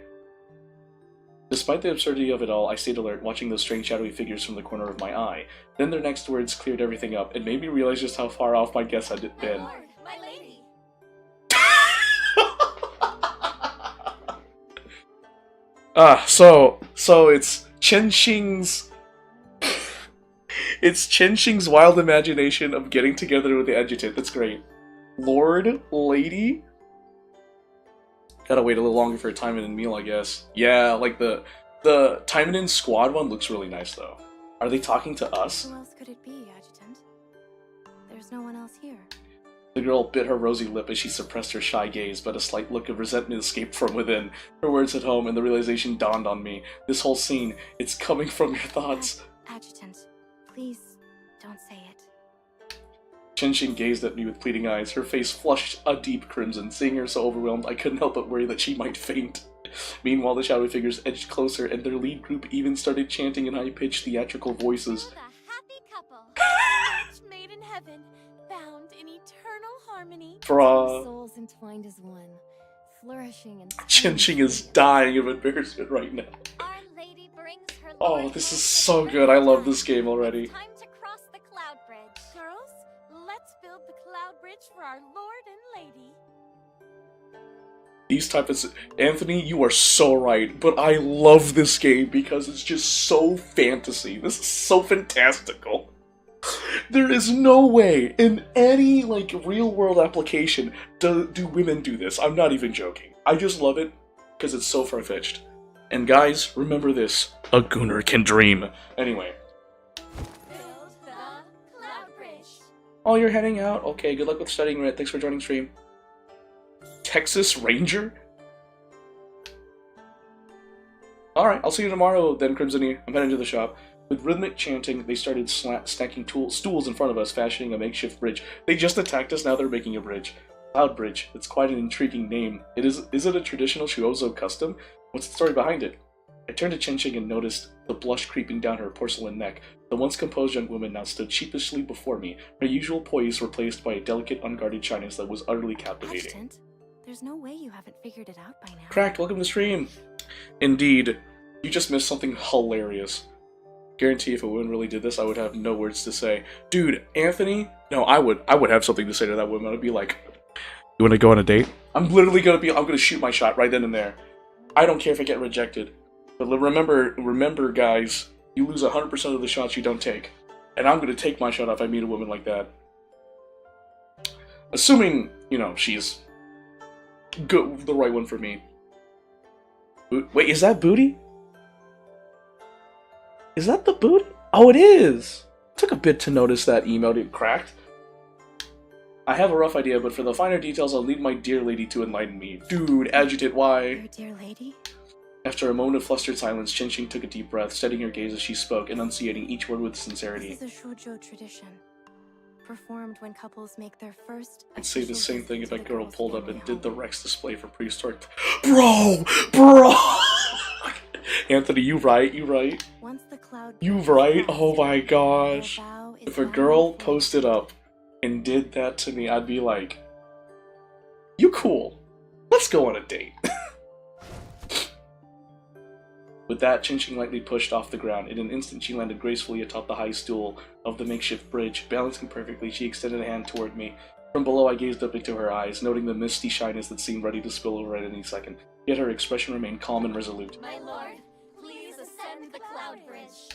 Despite the absurdity of it all, I stayed alert, watching those strange shadowy figures from the corner of my eye. Then their next words cleared everything up and made me realize just how far off my guess had been. My lord, my lady. So it's Chen-Xing's... It's Chen-Xing's wild imagination of getting together with the adjutant. That's great. Lord? Lady? Gotta wait a little longer for a Taimanin meal, I guess. Yeah, like the Taimanin squad one looks really nice, though. Are they talking to us? Who else could it be, Adjutant? There's no one else here. The girl bit her rosy lip as she suppressed her shy gaze, but a slight look of resentment escaped from within. Her words hit home, and the realization dawned on me. This whole scene, it's coming from your thoughts. Adjutant, please don't say it. Chen-Xing gazed at me with pleading eyes, her face flushed a deep crimson. Seeing her so overwhelmed, I couldn't help but worry that she might faint. Meanwhile, the shadowy figures edged closer, and their lead group even started chanting in high-pitched theatrical voices. The happy couple, match made in heaven, bound in eternal harmony. Bruh. Souls entwined as one, flourishing and Chen-Xing is dying of embarrassment right now. Our Lady brings her Oh, Lord this is home so with good. I love time. this game already. It's time to cross the cloud bridge. Girls, let's build the cloud bridge for our Lord and Lady. These type of... Anthony, you are so right, but I love this game because it's just so fantasy. This is so fantastical. There is no way in any, like, real-world application do women do this. I'm not even joking. I just love it because it's so far-fetched. And guys, remember this. A gooner can dream. Anyway. Build the cloud bridge. Oh, you're heading out? Okay, good luck with studying, Rit. Thanks for joining stream. Texas Ranger? Alright, I'll see you tomorrow then, Crimsony. I'm heading to the shop. With rhythmic chanting, they started stacking stools in front of us, fashioning a makeshift bridge. They just attacked us, now they're making a bridge. Cloud Bridge. It's quite an intriguing name. Is it a traditional Shuozo custom? What's the story behind it? I turned to Chen-Xing and noticed the blush creeping down her porcelain neck. The once composed young woman now stood sheepishly before me, her usual poise replaced by a delicate, unguarded shyness that was utterly captivating. Adjutant, there's no way you haven't figured it out by now. Cracked, welcome to the stream! Indeed, you just missed something hilarious. Guarantee if a woman really did this, I would have no words to say. Dude, Anthony? No, I would have something to say to that woman. I'd be like, you wanna go on a date? I'm gonna shoot my shot right then and there. I don't care if I get rejected. But remember guys, you lose 100% of the shots you don't take. And I'm gonna take my shot if I meet a woman like that. Assuming, you know, she's good, the right one for me. Wait, is that booty? Is that the booty? Oh, it is! Took a bit to notice that email didn't cracked. I have a rough idea, but for the finer details, I'll leave my dear lady to enlighten me. Dude, Adjutant, why? Your dear lady? After a moment of flustered silence, Chen-Xing took a deep breath, steadying her gaze as she spoke, enunciating each word with sincerity. This is a Shujo tradition, performed when couples make their first. I'd say the official same visit thing if to that the girl girl's pulled up family and did the home. Rex display for prehistoric. Bro! Anthony, you right. Once the cloud You bridge right? is Oh my crossed, gosh. your vow is If a bound girl for posted up and did that to me, I'd be like, you cool. Let's go on a date. With that, Chen-Xing lightly pushed off the ground. In an instant, she landed gracefully atop the high stool of the makeshift bridge. Balancing perfectly, she extended a hand toward me. From below, I gazed up into her eyes, noting the misty shyness that seemed ready to spill over at any second. Yet her expression remained calm and resolute. My lord, please ascend the cloud bridge.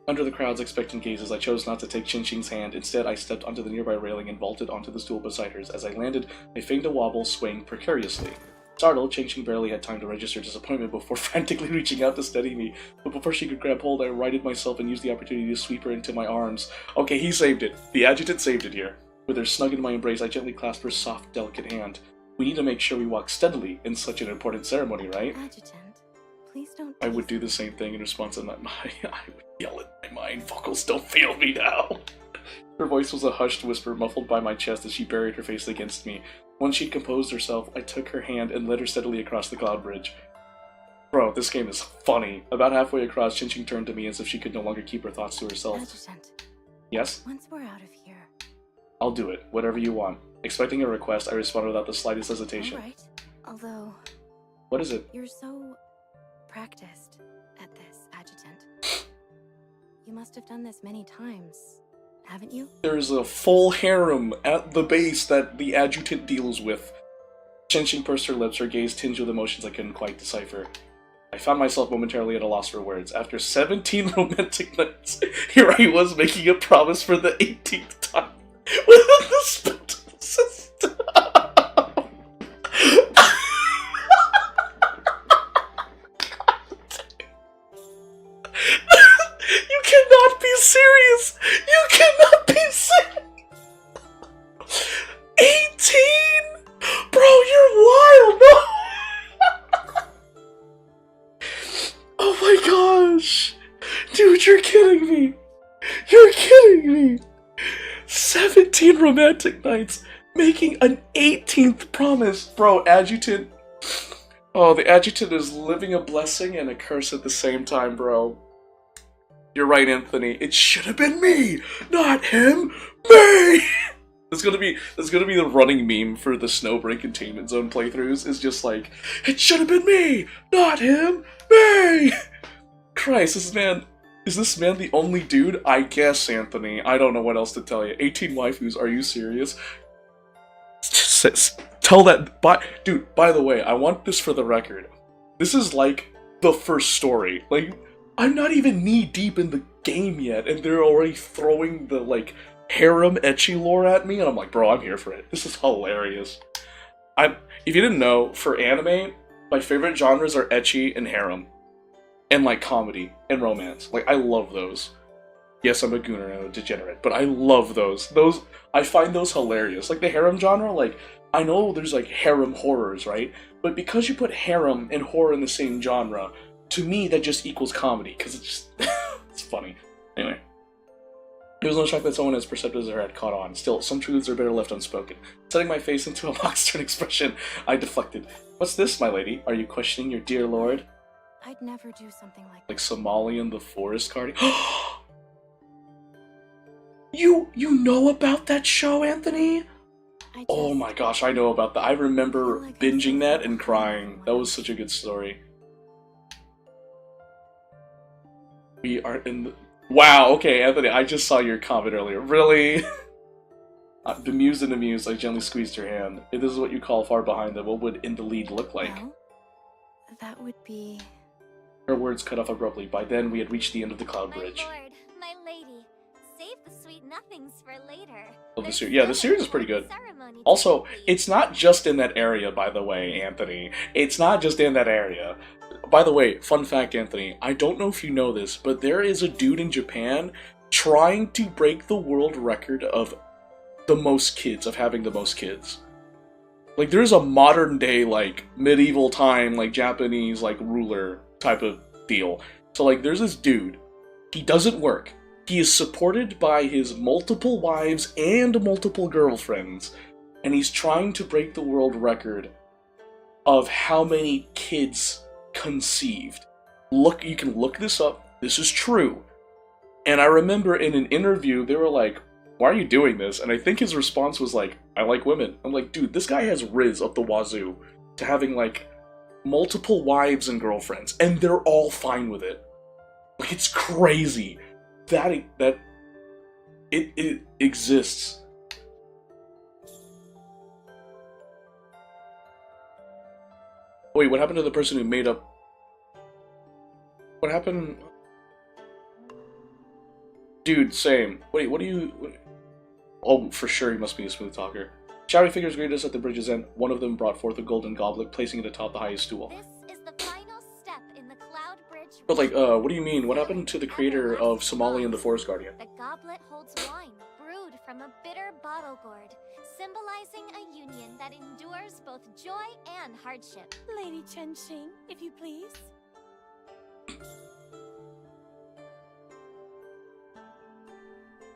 Under the crowd's expectant gazes, I chose not to take Qingqing's hand. Instead, I stepped onto the nearby railing and vaulted onto the stool beside hers. As I landed, I feigned a wobble, swaying precariously. Startled, Qingqing barely had time to register disappointment before frantically reaching out to steady me. But before she could grab hold, I righted myself and used the opportunity to sweep her into my arms. Okay, he saved it. The adjutant saved it here. With her snug in my embrace, I gently clasped her soft, delicate hand. We need to make sure we walk steadily in such an important ceremony, right? Adjutant, please don't. I would do the same thing in response to my mind. I would yell in my mind, vocals don't fail me now. Her voice was a hushed whisper muffled by my chest as she buried her face against me. Once she'd composed herself, I took her hand and led her steadily across the cloud bridge. Bro, this game is funny. About halfway across, Qingqing turned to me as if she could no longer keep her thoughts to herself. Adjutant. Yes? Once we're out of here. I'll do it. Whatever you want. Expecting a request, I responded without the slightest hesitation. Alright. Although... What is it? You're so... practiced at this, Adjutant. You must have done this many times, haven't you? There's a full harem at the base that the adjutant deals with. Qingqing pursed her lips, her gaze tinged with emotions I couldn't quite decipher. I found myself momentarily at a loss for words. After 17 romantic nights, here I was making a promise for the 18th time within the spectral system. You cannot be serious! You cannot be serious! 18? Bro, you're wild! No! Oh my gosh! Dude, you're kidding me! You're kidding me! 17 romantic nights, making an 18th promise! Bro, adjutant... Oh, the adjutant is living a blessing and a curse at the same time, bro. You're right, Anthony. It should have been me, not him. Me. That's gonna be the running meme for the Snowbreak Containment Zone playthroughs. Is just like, it should have been me, not him. Me. Christ, is this man the only dude? I guess, Anthony. I don't know what else to tell you. 18 waifus? Are you serious? Tell that. Dude. By the way, I want this for the record. This is like the first story. Like. I'm not even knee-deep in the game yet, and they're already throwing the, like, harem ecchi lore at me, and I'm like, bro, I'm here for it. This is hilarious. If you didn't know, for anime, my favorite genres are ecchi and harem. And, like, comedy and romance. Like, I love those. Yes, I'm a gooner and a degenerate, but I love those. I find those hilarious. Like, the harem genre, like, I know there's, like, harem horrors, right? But because you put harem and horror in the same genre, to me, that just equals comedy, because it's just, it's funny. Anyway. It was no shock that someone as perceptive as her had caught on. Still, some truths are better left unspoken. Setting my face into a mock-stern expression, I deflected. What's this, my lady? Are you questioning your dear lord? I'd never do something like that. Like Somali and the Forest Guardian? You know about that show, Anthony? Oh my gosh, I know about that. I remember binging that and crying. That was such a good story. We are in the... Wow, okay, Anthony, I just saw your comment earlier. Really? Bemused and amused, I gently squeezed her hand. If this is what you call far behind them, what would in the lead look like? Well, that would be... Her words cut off abruptly. By then, we had reached the end of the cloud bridge. My lord, my lady, save the sweet nothings for later. Oh, the series is pretty good. Also, it's not just in that area, by the way, Anthony. It's not just in that area. By the way, fun fact, Anthony, I don't know if you know this, but there is a dude in Japan trying to break the world record of the most kids, of having the most kids. Like, there's a modern day, like, medieval time, like, Japanese, like, ruler type of deal. So, like, there's this dude. He doesn't work. He is supported by his multiple wives and multiple girlfriends, and he's trying to break the world record of how many kids conceived. Look, you can look this up. This is true. And I remember in an interview, they were like, why are you doing this? And I think his response was like, I like women. I'm like, dude, this guy has riz up the wazoo to having, like, multiple wives and girlfriends, and they're all fine with it. Like, it's crazy. That it exists. Wait, what happened to the person who made up... What happened... Dude, same. Wait, what do you... Oh, for sure he must be a smooth talker. Shadowy figures greeted us at the bridge's end. One of them brought forth a golden goblet, placing it atop the highest stool. This is the final step in the Cloud Bridge. But like, what do you mean? What happened to the creator of Somali and the Forest Guardian? The goblet holds wine, brewed from a bitter bottle gourd, symbolizing a union that endures both joy and hardship. Lady Chenxing, if you please.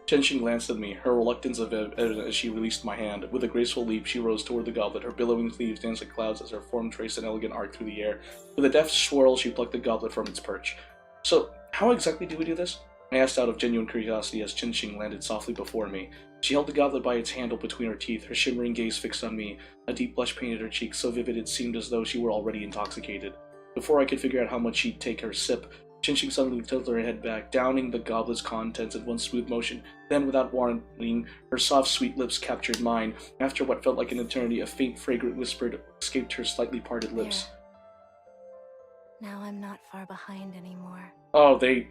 Chenxing glanced at me, her reluctance evident as she released my hand. With a graceful leap, she rose toward the goblet, her billowing sleeves danced like clouds as her form traced an elegant arc through the air. With a deft swirl, she plucked the goblet from its perch. So, how exactly do we do this? I asked out of genuine curiosity as Chenxing landed softly before me. She held the goblet by its handle between her teeth, her shimmering gaze fixed on me. A deep blush painted her cheeks, so vivid it seemed as though she were already intoxicated. Before I could figure out how much she'd take her sip, Chenxing suddenly tilted her head back, downing the goblet's contents in one smooth motion. Then, without warning, her soft, sweet lips captured mine. After what felt like an eternity, a faint, fragrant whisper escaped her slightly parted lips. Here. Now I'm not far behind anymore. Oh, they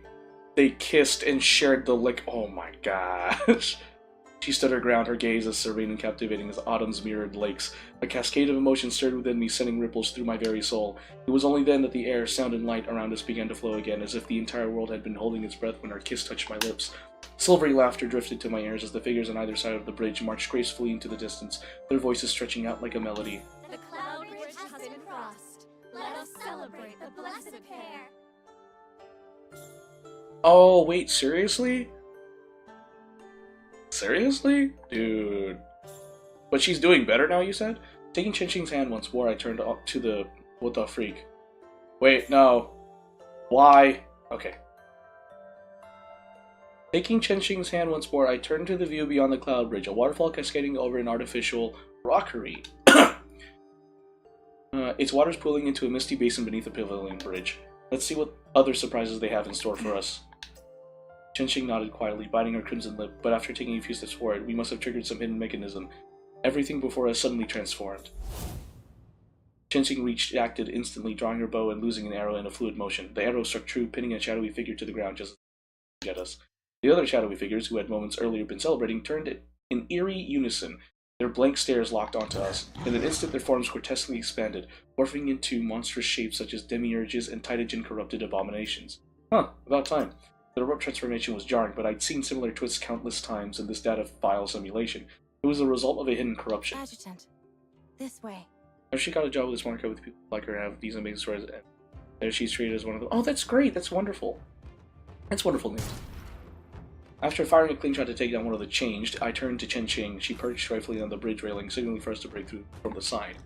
kissed and shared the lick. Oh my gosh. She stood her ground, her gaze as serene and captivating as autumn's mirrored lakes. A cascade of emotion stirred within me, sending ripples through my very soul. It was only then that the air, sound, and light around us began to flow again, as if the entire world had been holding its breath when her kiss touched my lips. Silvery laughter drifted to my ears as the figures on either side of the bridge marched gracefully into the distance, their voices stretching out like a melody. The Cloud Bridge has been crossed. Let us celebrate the blessed pair. Oh, wait, seriously? Seriously? Dude. But she's doing better now, you said? Taking Chenxing's hand once more, I turned up to the... What the freak? Wait, no. Why? Okay. Taking Chenxing's hand once more, I turned to the view beyond the cloud bridge, a waterfall cascading over an artificial rockery. Its waters pooling into a misty basin beneath the pavilion bridge. Let's see what other surprises they have in store for us. Chenxing nodded quietly, biting her crimson lip, but after taking a few steps forward, we must have triggered some hidden mechanism. Everything before us suddenly transformed. Chenxing acted instantly, drawing her bow and losing an arrow in a fluid motion. The arrow struck true, pinning a shadowy figure to the ground just as it at us. The other shadowy figures, who had moments earlier been celebrating, turned in eerie unison. Their blank stares locked onto us. In an instant, their forms grotesquely expanded, morphing into monstrous shapes such as demiurges and Titagen-corrupted abominations. Huh, about time. The abrupt transformation was jarring, but I'd seen similar twists countless times in this data file simulation. It was the result of a hidden corruption. Adjutant, this way. If she got a job with this market with people like her have these amazing stories, and there she's treated as one of them. Oh, that's great! That's wonderful. That's wonderful news. After firing a clean shot to take down one of the changed, I turned to Chenxing. She perched rightfully on the bridge railing, signaling for us to break through from the side.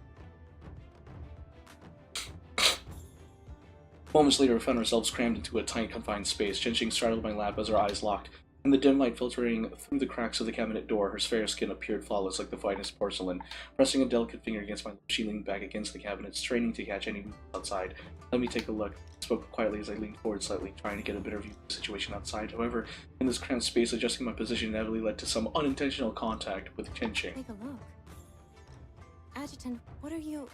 Moments later, we found ourselves crammed into a tight, confined space. Chenxing straddled my lap as our eyes locked. In the dim light filtering through the cracks of the cabinet door, her fair skin appeared flawless like the finest porcelain. Pressing a delicate finger against my lips, she leaned back against the cabinet, straining to catch any movement outside. Let me take a look. I spoke quietly as I leaned forward slightly, trying to get a better view of the situation outside. However, in this cramped space, adjusting my position inevitably led to some unintentional contact with Chenxing. Take a look. Adjutant, what are you...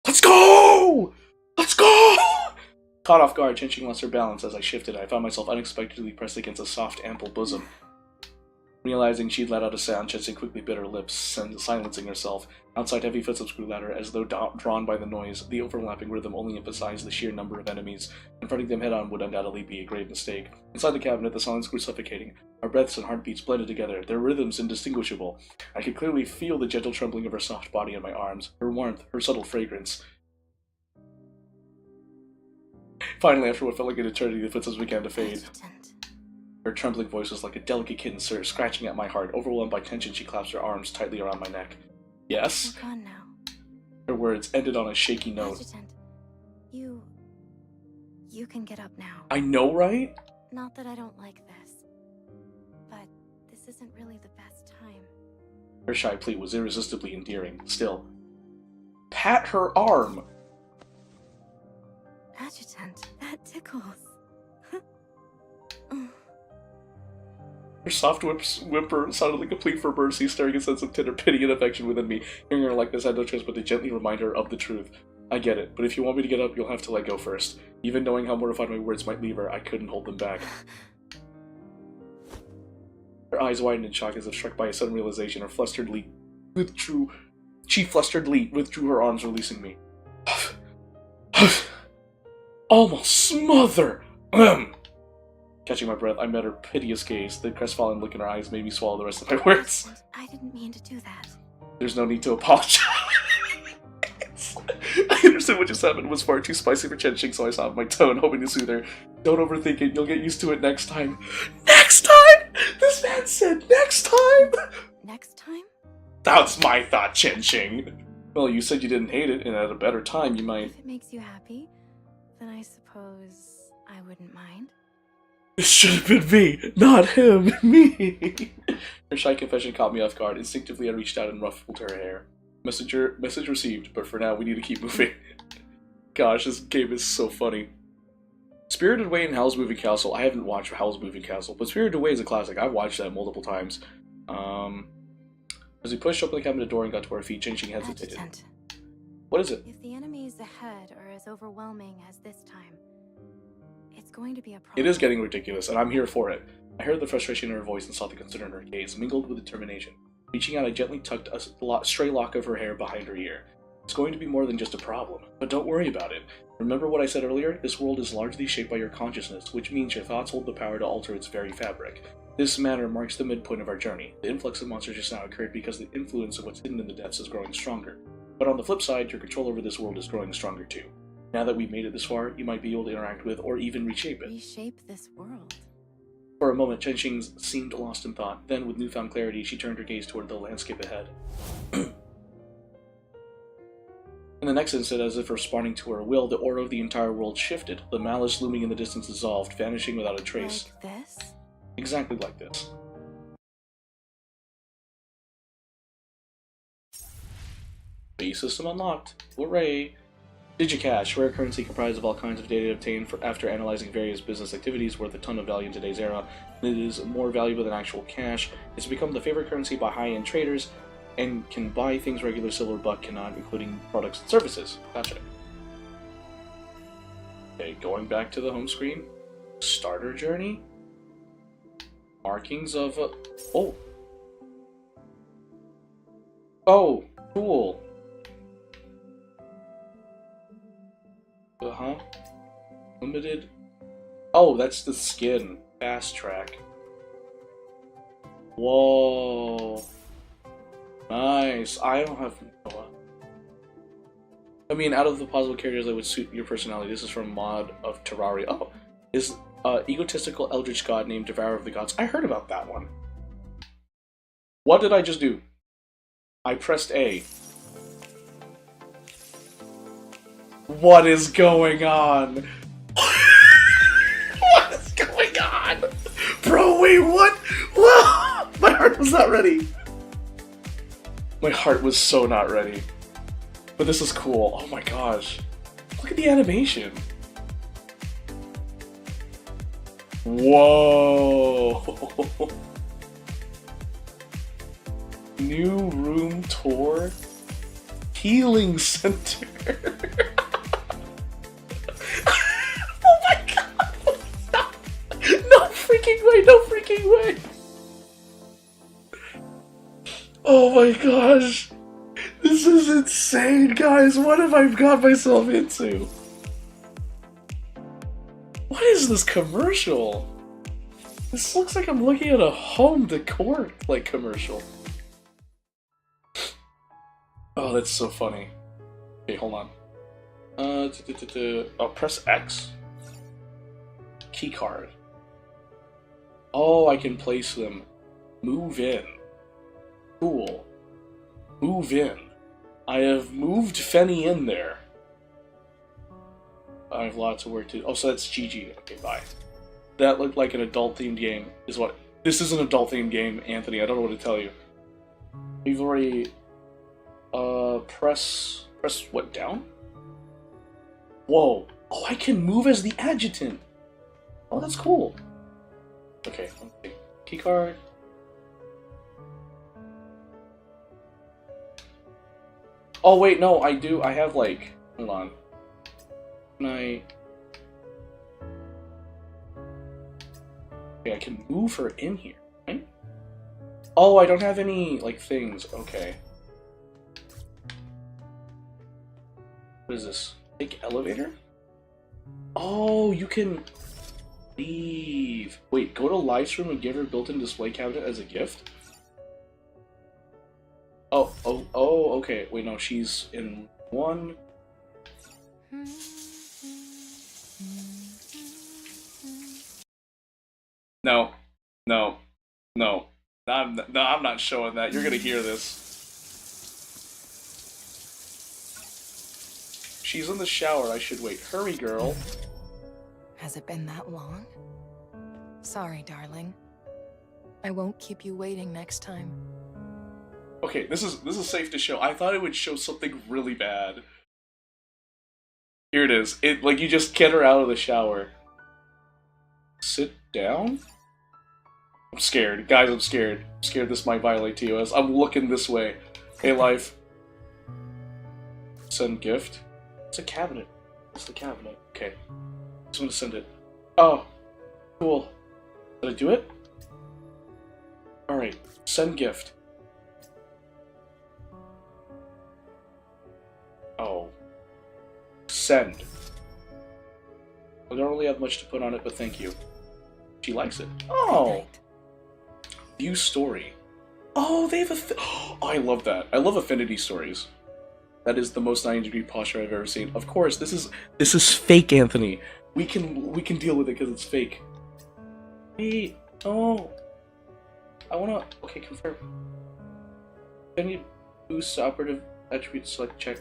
Let's go! Let's go! Caught off guard, Chenxing lost her balance as I shifted. I found myself unexpectedly pressed against a soft, ample bosom. Realizing she'd let out a sound, Chenxing quickly bit her lips, silencing herself. Outside, heavy footsteps grew louder, as though drawn by the noise. The overlapping rhythm only emphasized the sheer number of enemies. Confronting them head-on would undoubtedly be a grave mistake. Inside the cabinet, the silence grew suffocating. Our breaths and heartbeats blended together, their rhythms indistinguishable. I could clearly feel the gentle trembling of her soft body in my arms, her warmth, her subtle fragrance. Finally, after what felt like an eternity, the footsteps began to fade. Adjutant. Her trembling voice was like a delicate kitten scratching at my heart. Overwhelmed by tension, she clasped her arms tightly around my neck. Yes? We're gone now. Her words ended on a shaky note. Adjutant, you can get up now. I know, right? Not that I don't like this, but this isn't really the best time. Her shy plea was irresistibly endearing. Still, pat her arm! Adjutant, that tickles. Her soft whimper sounded like a plea for mercy, stirring a sense of tender pity and affection within me. Hearing her like this, I had no choice but to gently remind her of the truth. I get it, but if you want me to get up, you'll have to let go first. Even knowing how mortified my words might leave her, I couldn't hold them back. Her eyes widened in shock as if struck by a sudden realization. She flusteredly withdrew her arms, releasing me. Almost smother! Catching my breath, I met her piteous gaze. The crestfallen look in her eyes made me swallow the rest of my words. I didn't mean to do that. There's no need to apologize. I understood what just happened was far too spicy for Chen Xing, so I softened my tone, hoping to soothe her. Don't overthink it, you'll get used to it next time. Next time?! This man said next time?! Next time? That's my thought, Chen Xing. Well, you said you didn't hate it, and at a better time you might... If it makes you happy, then I suppose I wouldn't mind. It should have been me, not him, me! Her shy confession caught me off guard. Instinctively I reached out and ruffled her hair. Message received, but for now we need to keep moving. Gosh, this game is so funny. Spirited Away and Howl's Moving Castle. I haven't watched Howl's Moving Castle, but Spirited Away is a classic. I've watched that multiple times. As we pushed open the cabinet door and got to our feet, Chen Xing hesitated. Adjutant. What is it? If the enemies ahead are as overwhelming as this time, it's going to be a problem. It is getting ridiculous, and I'm here for it. I heard the frustration in her voice and saw the concern in her gaze, mingled with determination. Reaching out, I gently tucked a stray lock of her hair behind her ear. It's going to be more than just a problem, but don't worry about it. Remember what I said earlier? This world is largely shaped by your consciousness, which means your thoughts hold the power to alter its very fabric. This matter marks the midpoint of our journey. The influx of monsters just now occurred because the influence of what's hidden in the depths is growing stronger. But on the flip side, your control over this world is growing stronger too. Now that we've made it this far, you might be able to interact with or even reshape it. Reshape this world? For a moment, Chen Xing seemed lost in thought. Then, with newfound clarity, she turned her gaze toward the landscape ahead. In the next instant, as if responding to her will, the aura of the entire world shifted. The malice looming in the distance dissolved, vanishing without a trace. Like this? Exactly like this. Base system unlocked. Hooray! Digicash, rare currency comprised of all kinds of data obtained after analyzing various business activities, worth a ton of value in today's era. It is more valuable than actual cash. It's become the favorite currency by high-end traders, and can buy things regular silver buck cannot, including products and services. Gotcha. Okay, going back to the home screen. Starter journey. Markings of... Oh! Oh! Cool! Uh-huh. Limited... Oh, that's the skin. Fast track. Whoa! Nice. I don't have... I mean, out of the possible characters that would suit your personality, this is from Mod of Terraria. Oh! Is egotistical eldritch god named Devourer of the Gods. I heard about that one. What did I just do? I pressed A. What is going on? What is going on? Bro, wait, what? Whoa! My heart was not ready. My heart was so not ready. But this is cool. Oh my gosh. Look at the animation. Whoa! New room tour? Healing center? Oh my god! Stop! No freaking way! No freaking way! Oh my gosh! This is insane, guys! What have I got myself into? What is this commercial? This looks like I'm looking at a home decor like commercial. Oh, that's so funny. Okay, hold on. Oh, press X. Keycard. Oh, I can place them. Move in. Cool. Move in. I have moved Fenny in there. I have lots of work to do. Oh, so that's GG. Okay, bye. That looked like an adult-themed game, is what... This is an adult-themed game, Anthony. I don't know what to tell you. You've already... Press what, down? Whoa. Oh, I can move as the adjutant. Oh, that's cool. Okay, let's see. Keycard. Oh, wait, no, I have, like... Hold on. Can I... Okay, I can move her in here, right? Oh, I don't have any, like, things. Okay. What is this? Take elevator? Oh, you can leave. Wait, go to Life's room and give her built-in display cabinet as a gift? Oh, okay. Wait, no, she's in one. No. No. No. I'm not showing that. You're gonna hear this. She's in the shower. I should wait. Hurry, girl. Has it been that long? Sorry, darling. I won't keep you waiting next time. Okay, this is safe to show. I thought it would show something really bad. Here it is. It like you just get her out of the shower. Sit down? I'm scared. Guys, I'm scared. I'm scared this might violate TOS. I'm looking this way. Hey, Life. Send gift. It's a cabinet. It's the cabinet. Okay. Just gonna send it. Oh. Cool. Did I do it? Alright. Send gift. Oh. Send. I don't really have much to put on it, but thank you. She likes it. Oh! View story. Oh, they have a... Oh, I love that. I love affinity stories. That is the most 90-degree posture I've ever seen. Of course, this is fake, Anthony. We can deal with it because it's fake. Hey, oh. I wanna... Okay, confirm. Affinity boost operative attribute select check.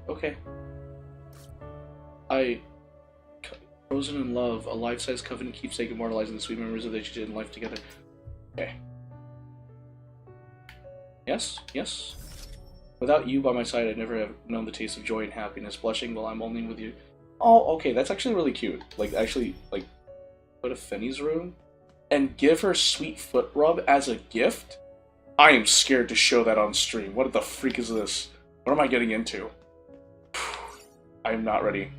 Okay. Frozen in love, a life-size covenant keepsake immortalizing the sweet memories of that you did in life together. Okay. Yes, yes. Without you by my side, I'd never have known the taste of joy and happiness. Blushing while I'm only with you. Oh, okay, that's actually really cute. Like, actually, like, go to Fenny's room and give her sweet foot rub as a gift? I am scared to show that on stream. What the freak is this? What am I getting into? I am not ready.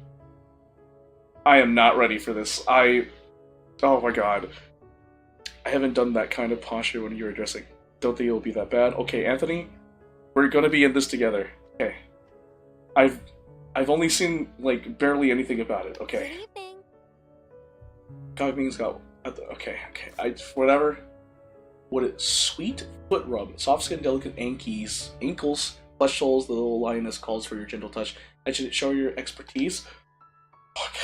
I am not ready for this. Oh my god. I haven't done that kind of posture when you were dressing. Don't think it'll be that bad. Okay, Anthony, we're gonna be in this together. Okay. I've only seen, like, barely anything about it. Okay. Good evening. God means got... Okay. Whatever. What it... Sweet foot rub. Soft skin, delicate ankles, plush soles, the little lioness calls for your gentle touch. I should show your expertise. Okay.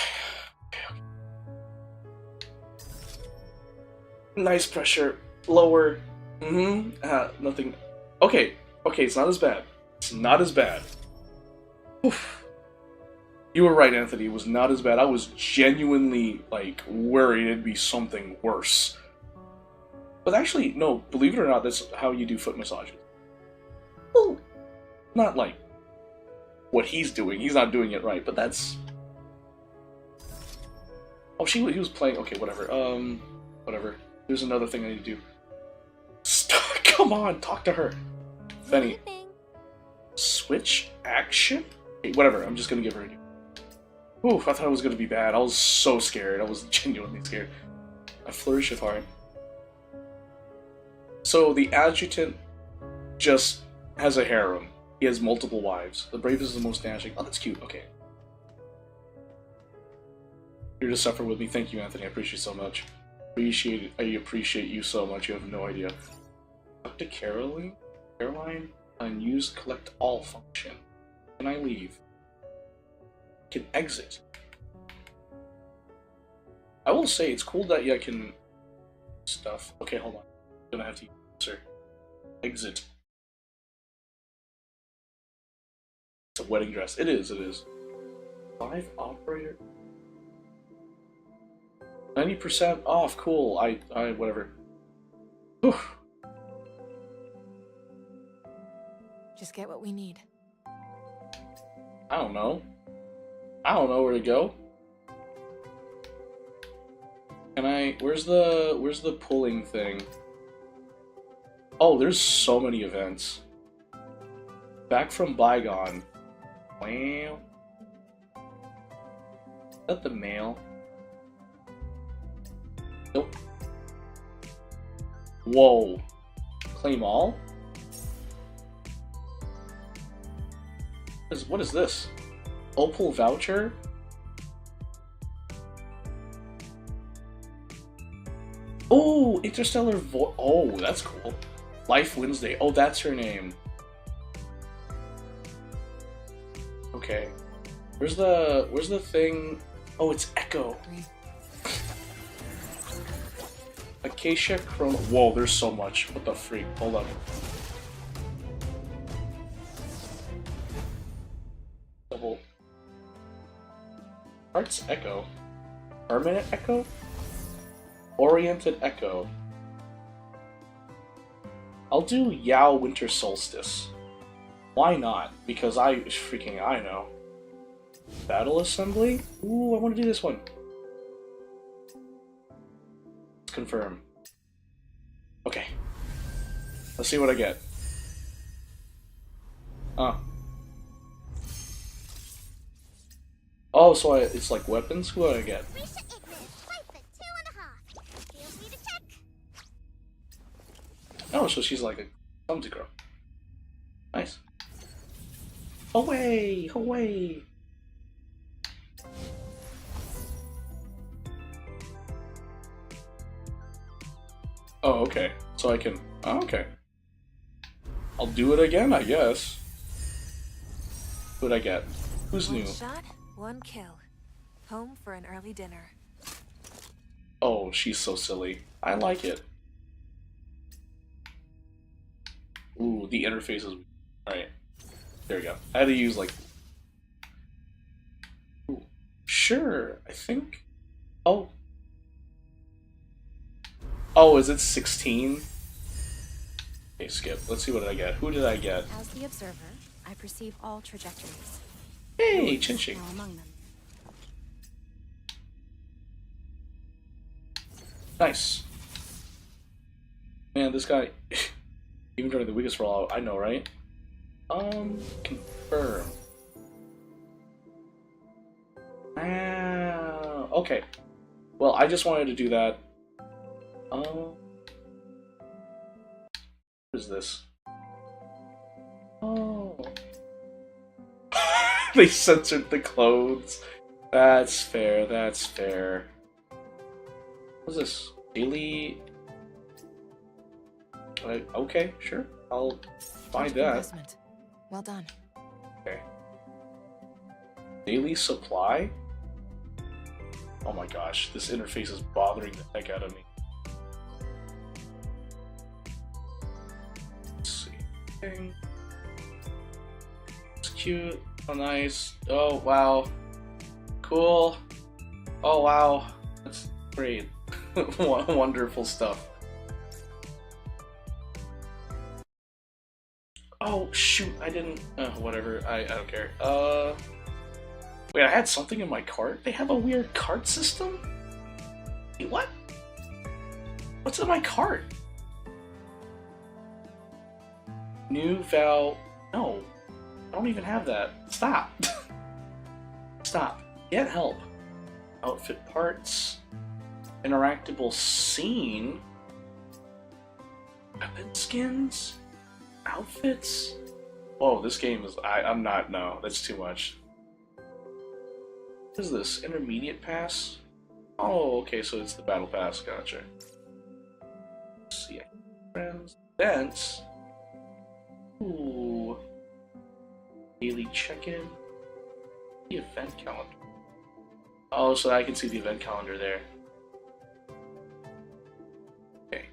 Nice pressure. Lower. Nothing. Okay, it's not as bad. It's not as bad. Oof. You were right, Anthony. It was not as bad. I was genuinely, like, worried it'd be something worse. But actually, no, believe it or not, that's how you do foot massages. Well, not like what he's doing. He's not doing it right, but that's... Oh, he was playing... Okay, whatever. Whatever. There's another thing I need to do. Stop. Come on, talk to her. Benny. Switch action? Okay, whatever, I'm just gonna give her a new. Oof, I thought it was gonna be bad. I was so scared. I was genuinely scared. A flourish of heart. So the adjutant just has a harem. He has multiple wives. The bravest is the most dashing. Oh, that's cute. Okay. Here to suffer with me. Thank you, Anthony. I appreciate you so much. I appreciate you so much. You have no idea. Talk to Caroline, and use collect all function. Can I leave? Can exit. I will say it's cool that I can stuff. Okay, hold on. I'm gonna have to use her. Exit. It's a wedding dress. It is. 5 operator. 90% off. Cool. I whatever. Whew. Just get what we need. I don't know where to go. Can I... Where's the pulling thing? Oh, there's so many events. Back from Bygone. Wow. Is that the male? Nope. Whoa. Claim all? What is this? Opal voucher? Oh, Interstellar Oh, that's cool. Life Wednesday. Oh, that's her name. Okay. Where's the thing? Oh, it's Echo. Acacia Chrono. Whoa, there's so much. What the freak? Hold on. Double. Heart's Echo. Permanent Echo? Oriented Echo. I'll do Yao Winter Solstice. Why not? Because I know. Battle Assembly? Ooh, I want to do this one. Let's confirm. Okay. Let's see what I get. Oh, so it's like weapons? Who do I get? Oh, so she's like a clumsy girl. Nice. Away! Away! Oh, okay. So I can... Oh, okay. I'll do it again, I guess. Who'd I get? Who's new? One shot, one kill. Home for an early dinner. Oh, she's so silly. I like it. Ooh, the interface is... Alright. There we go. I had to use, like... Ooh. Sure, I think... Oh. Oh, is it 16? Okay, skip. Let's see what I get. Who did I get? As the observer, I perceive all trajectories. Hey, Chinching. Now among them. Nice. Man, this guy... Even during the weakest rollout, I know, right? Confirm. Okay. Well, I just wanted to do that. What is this? Oh. They censored the clothes. That's fair, that's fair. What's this? Daily... Okay, sure. I'll find that. Investment. Well done. Okay. Daily supply? Oh my gosh, this interface is bothering the heck out of me. Let's see. Okay. It's cute. Oh, nice. Oh, wow. Cool. Oh, wow. That's great. Wonderful stuff. Oh, shoot, I didn't... whatever, I don't care. Wait, I had something in my cart? They have a weird cart system? Wait, what? What's in my cart? New Val... No. I don't even have that. Stop. Stop. Get help. Outfit parts. Interactable scene. Weapon skins. Outfits? Whoa, this game is... I'm not... No, that's too much. What is this? Intermediate pass? Oh, okay, so it's the battle pass. Gotcha. Let's see. Friends. Events. Ooh. Daily check-in. The event calendar. Oh, so I can see the event calendar there. Okay.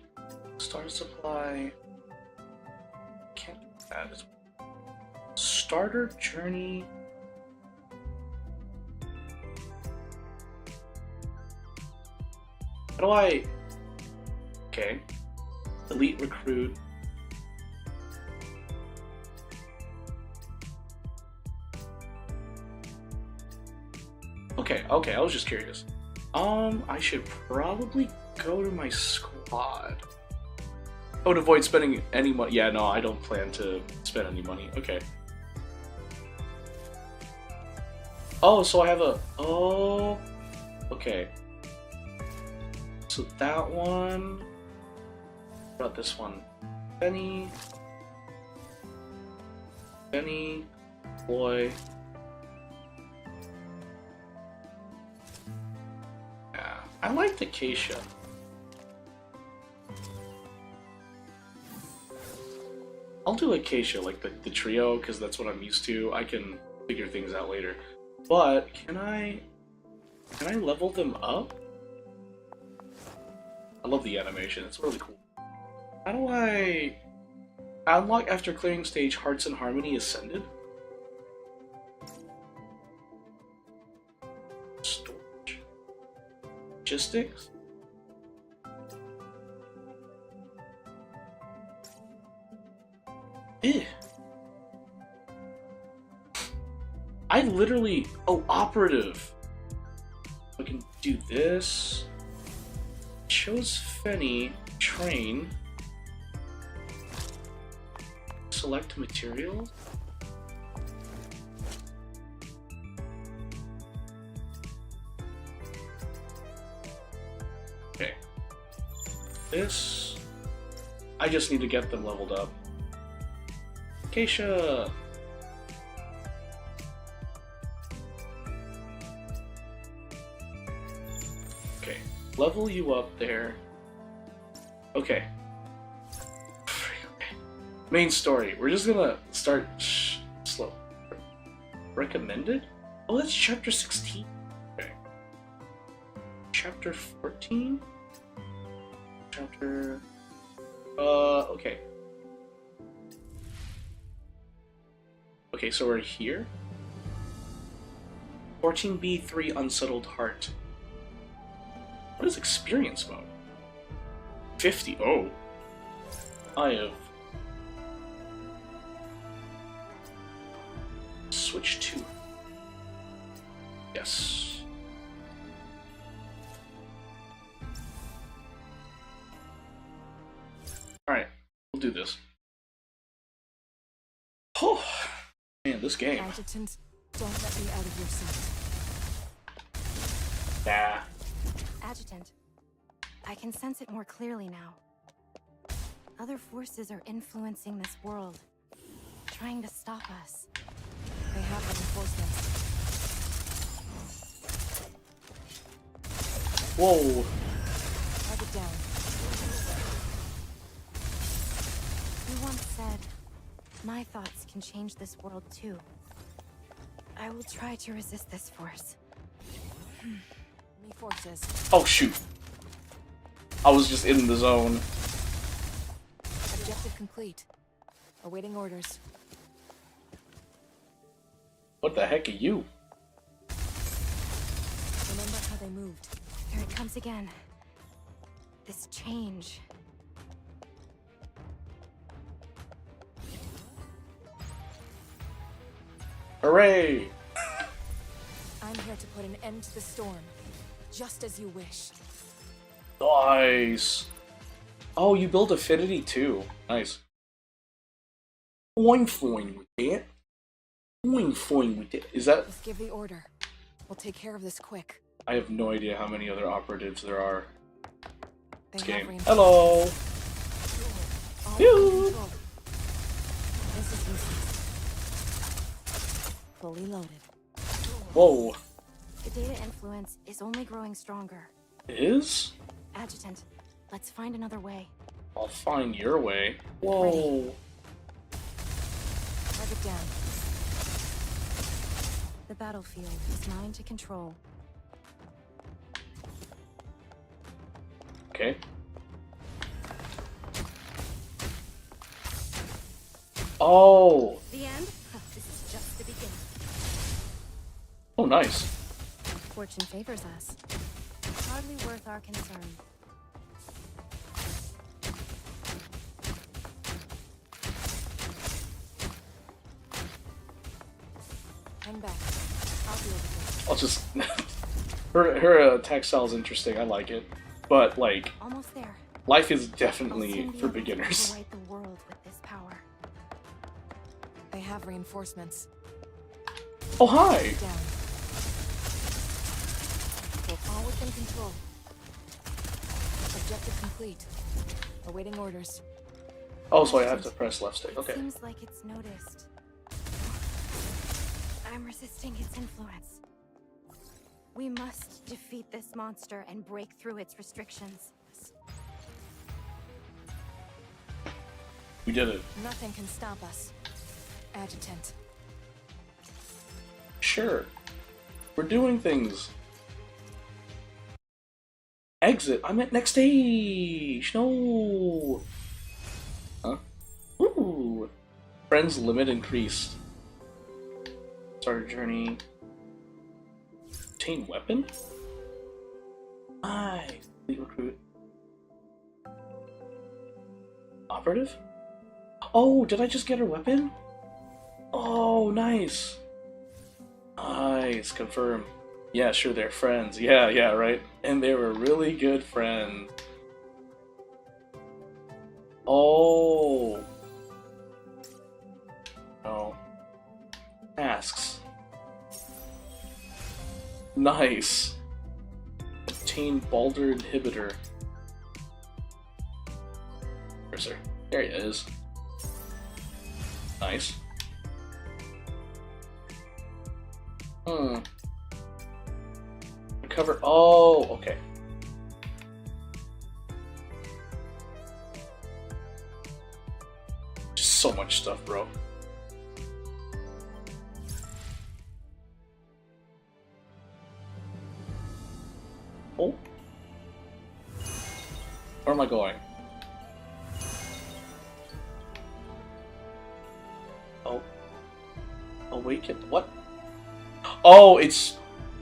Starter supply. Can't do that. Starter journey. How do I... Okay. Elite recruit. Okay, I was just curious. I should probably go to my squad. Oh, to avoid spending any money. Yeah, no, I don't plan to spend any money. Okay. Oh, so I have a... Oh... Okay. So that one... What about this one? Benny... Boy... Yeah, I like the Acacia. I'll do Acacia, like the trio, because that's what I'm used to. I can figure things out later. But, can I level them up? I love the animation, it's really cool. How do I... Unlock after clearing stage Hearts and Harmony Ascended? Storage. Logistics? Eh. I literally... Oh, operative! I can do this. Chose Fenny. Train. Select material. Okay. This... I just need to get them leveled up. Acacia! Okay. Level you up there. Okay. Main story. We're just gonna start slow. Recommended? Oh, that's chapter 16. Okay. Chapter 14? Chapter... okay. Okay, so we're here. 14B3 Unsettled Heart. What is experience mode? 50. Oh. I have... Switch to... Yes. Alright, we'll do this. Oh, man, this game. Adjutant, don't let me out of your sight. Nah. Adjutant, I can sense it more clearly now. Other forces are influencing this world, trying to stop us. They have reinforcements. Whoa. Target down. You once said, my thoughts can change this world too. I will try to resist this force. Me forces. Oh, shoot. I was just in the zone. Objective complete. Awaiting orders. What the heck are you? Remember how they moved. Here it comes again. This change. Hooray! I'm here to put an end to the storm. Just as you wish. Nice. Oh, you build affinity too. Nice. Boing foing with that. Boing foing with that. Is that... Just give the order. We'll take care of this quick. I have no idea how many other operatives there are. They This have game. reinforcements. Hello! All Phew. under control. This is useless. Fully loaded. Whoa. The data influence is only growing stronger. Is? Adjutant, let's find another way. I'll find your way. Whoa. Target down. The battlefield is mine to control. Okay. Oh. The end? This is just the beginning. Oh, nice. Fortune favors us. Hardly worth our concern. Hang back. I'll deal with it. I'll just... her attack style is interesting. I like it. But, like, Almost there. life is I'll definitely soon be for able to beginners. overwrite the world with this power. They have reinforcements. Oh, hi! Down. within control. Objective complete. Awaiting orders. Oh, so I have to press left stick. Okay. It seems like it's noticed. I'm resisting its influence. We must defeat this monster and break through its restrictions. We did it. Nothing can stop us. Adjutant. Sure. We're doing things. Exit. I'm at next stage. No. Huh? Ooh. Friends limit increased. Starter journey. Obtain weapon? Fleet recruit. Operative? Oh, did I just get her weapon? Oh, nice. Nice, confirm. Yeah, sure, they're friends. Yeah, right. And they were really good friends. Oh. Oh. Tasks. Nice. Obtain Balder inhibitor. Where's her? There he is. Nice. Recover. Oh, okay. Just so much stuff, bro. Oh. Where am I going? Oh. Awaken. What? Oh, it's...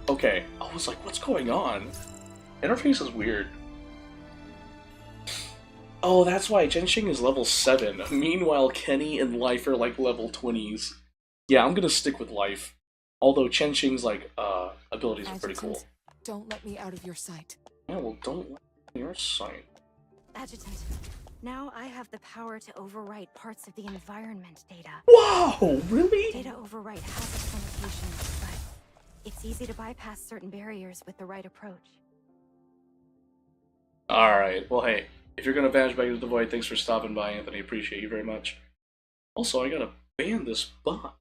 Okay. I was like, what's going on? Interface is weird. Oh, that's why Genshin is level 7. Meanwhile, Kenny and Life are like level 20s. Yeah, I'm gonna stick with Life. Although Chenxing's like, abilities are pretty cool. Don't let me out of your sight. Yeah, well, don't let your sight. Adjutant, now I have the power to overwrite parts of the environment data. Whoa, really? Data overwrite has its limitations, but it's easy to bypass certain barriers with the right approach. Alright, well hey, if you're gonna vanish back into the void, thanks for stopping by, Anthony. Appreciate you very much. Also, I gotta ban this bot.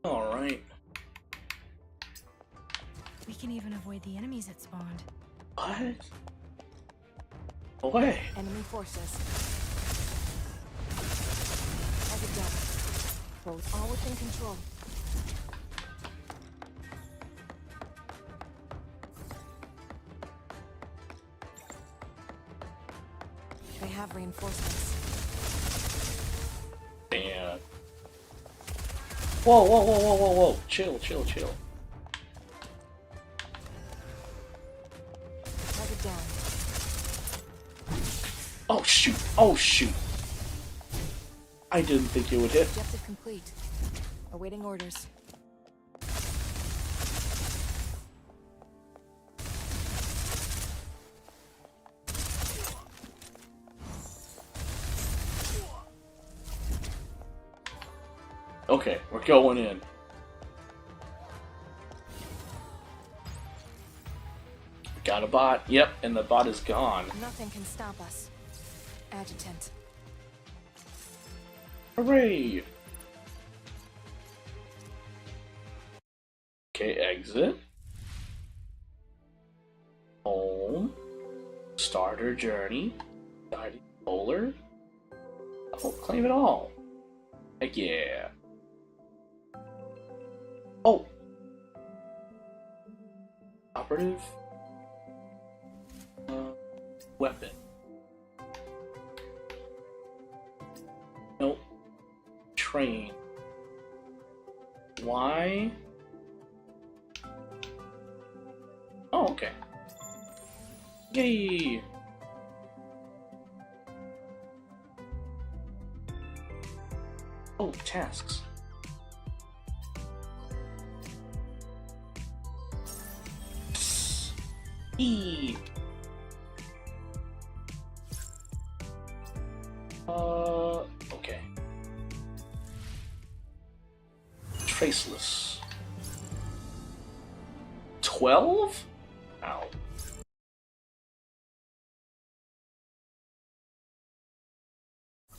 Alright. We can even avoid the enemies it spawned. What? Away. Enemy forces. Target down. Both all within control. They have reinforcements. Damn. Whoa. Chill. Target down. Oh shoot. I didn't think it would hit. Objective complete. Awaiting orders. Okay, we're going in. Got a bot. Yep, and the bot is gone. Nothing can stop us. Adjutant. Hooray! Okay, exit. Home. Starter journey. Guiding bowler. Oh, claim it all. Heck yeah. Oh! Operative. Weapon. Nope. Train. Why? Oh, okay. Yay! Oh, tasks. E. Okay. Traceless. 12? Ow.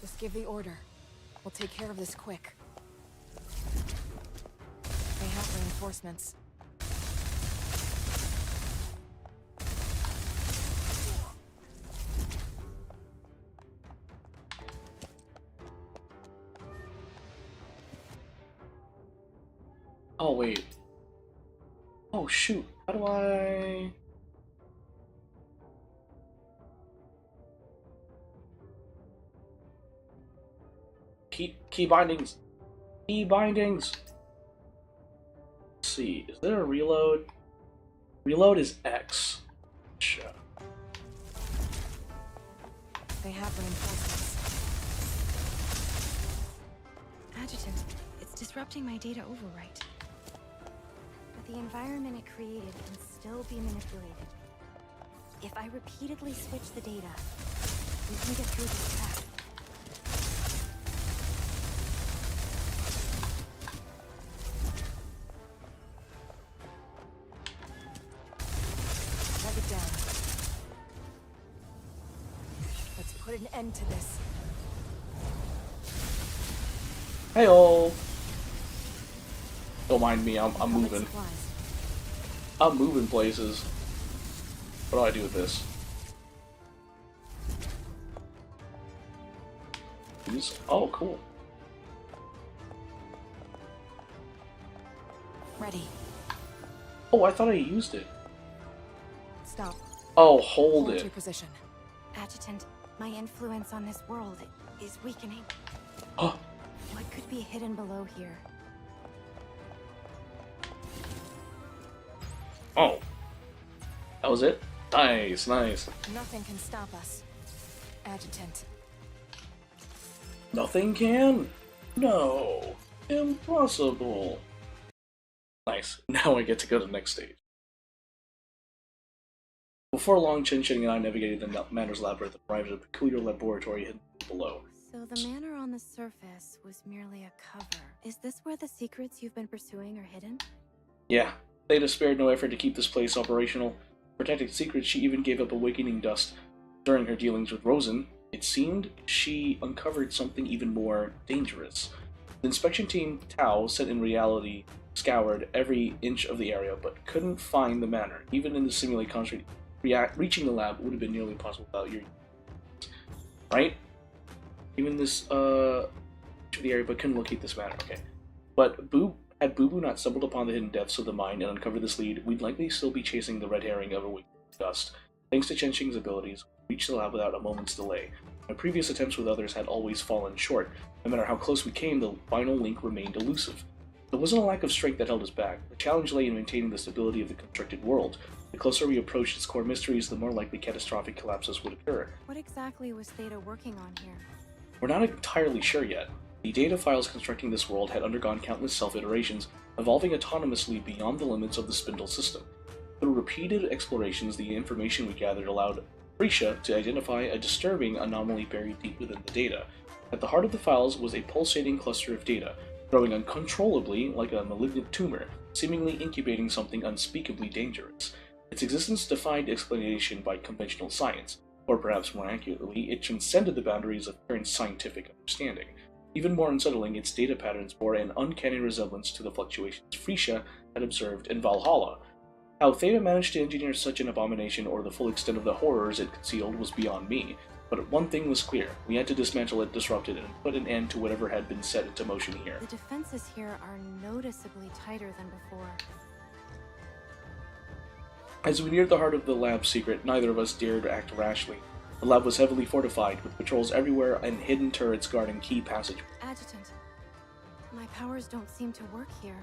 Just give the order. We'll take care of this quick. They have reinforcements. Oh, wait. Oh, shoot. How do I... Key bindings. Key bindings. Let's see. Is there a reload? Reload is X. Sure. They have reinforcements. Adjutant, it's disrupting my data overwrite. But the environment it created can still be manipulated. If I repeatedly switch the data, we can get through this trap. Drag it down. Let's put an end to this. Hey-oh. Don't mind me, I'm Public moving. supplies. I'm moving places. What do I do with this? Use? Oh, cool. Ready. Oh, I thought I used it. Stop. Oh, hold Hold it. your position. Adjutant, my influence on this world is weakening. Oh, What could be hidden below here? oh. That was it? Nice, nice. Nothing can stop us. Adjutant. Nothing can? No. Impossible. Nice. Now I get to go to the next stage. Before long, Chen Qing and I navigated the Manor's labyrinth and arrived at a peculiar laboratory hidden below. So the manor on the surface was merely a cover. Is this where the secrets you've been pursuing are hidden? Yeah, Theta spared no effort to keep this place operational. Protecting secrets, she even gave up awakening dust. During her dealings with Rosen, it seemed she uncovered something even more dangerous. The inspection team, Tau, said in reality scoured every inch of the area, but couldn't find the manor. Even in the simulated construct, reaching the lab would have been nearly impossible without your... Right? Even this, to the area, but couldn't locate this manor. Okay. But had Boo Boo not stumbled upon the hidden depths of the mine and uncovered this lead, we'd likely still be chasing the red herring of awakening dust. Thanks to Chen Qing's abilities, we reached the lab without a moment's delay. My previous attempts with others had always fallen short. No matter how close we came, the final link remained elusive. There wasn't a lack of strength that held us back. The challenge lay in maintaining the stability of the constructed world. The closer we approached its core mysteries, the more likely catastrophic collapses would occur. What exactly was Theta working on here? We're not entirely sure yet. The data files constructing this world had undergone countless self-iterations, evolving autonomously beyond the limits of the spindle system. Through repeated explorations, the information we gathered allowed Frisha to identify a disturbing anomaly buried deep within the data. At the heart of the files was a pulsating cluster of data, growing uncontrollably like a malignant tumor, seemingly incubating something unspeakably dangerous. Its existence defied explanation by conventional science, or perhaps more accurately, it transcended the boundaries of current scientific understanding. Even more unsettling, its data patterns bore an uncanny resemblance to the fluctuations Frisha had observed in Valhalla. How Theta managed to engineer such an abomination or the full extent of the horrors it concealed was beyond me, but one thing was clear: we had to dismantle it, disrupt it, and put an end to whatever had been set into motion here. The defenses here are noticeably tighter than before. As we neared the heart of the lab's secret, neither of us dared act rashly. The lab was heavily fortified, with patrols everywhere and hidden turrets guarding key passageways. Adjutant, my powers don't seem to work here.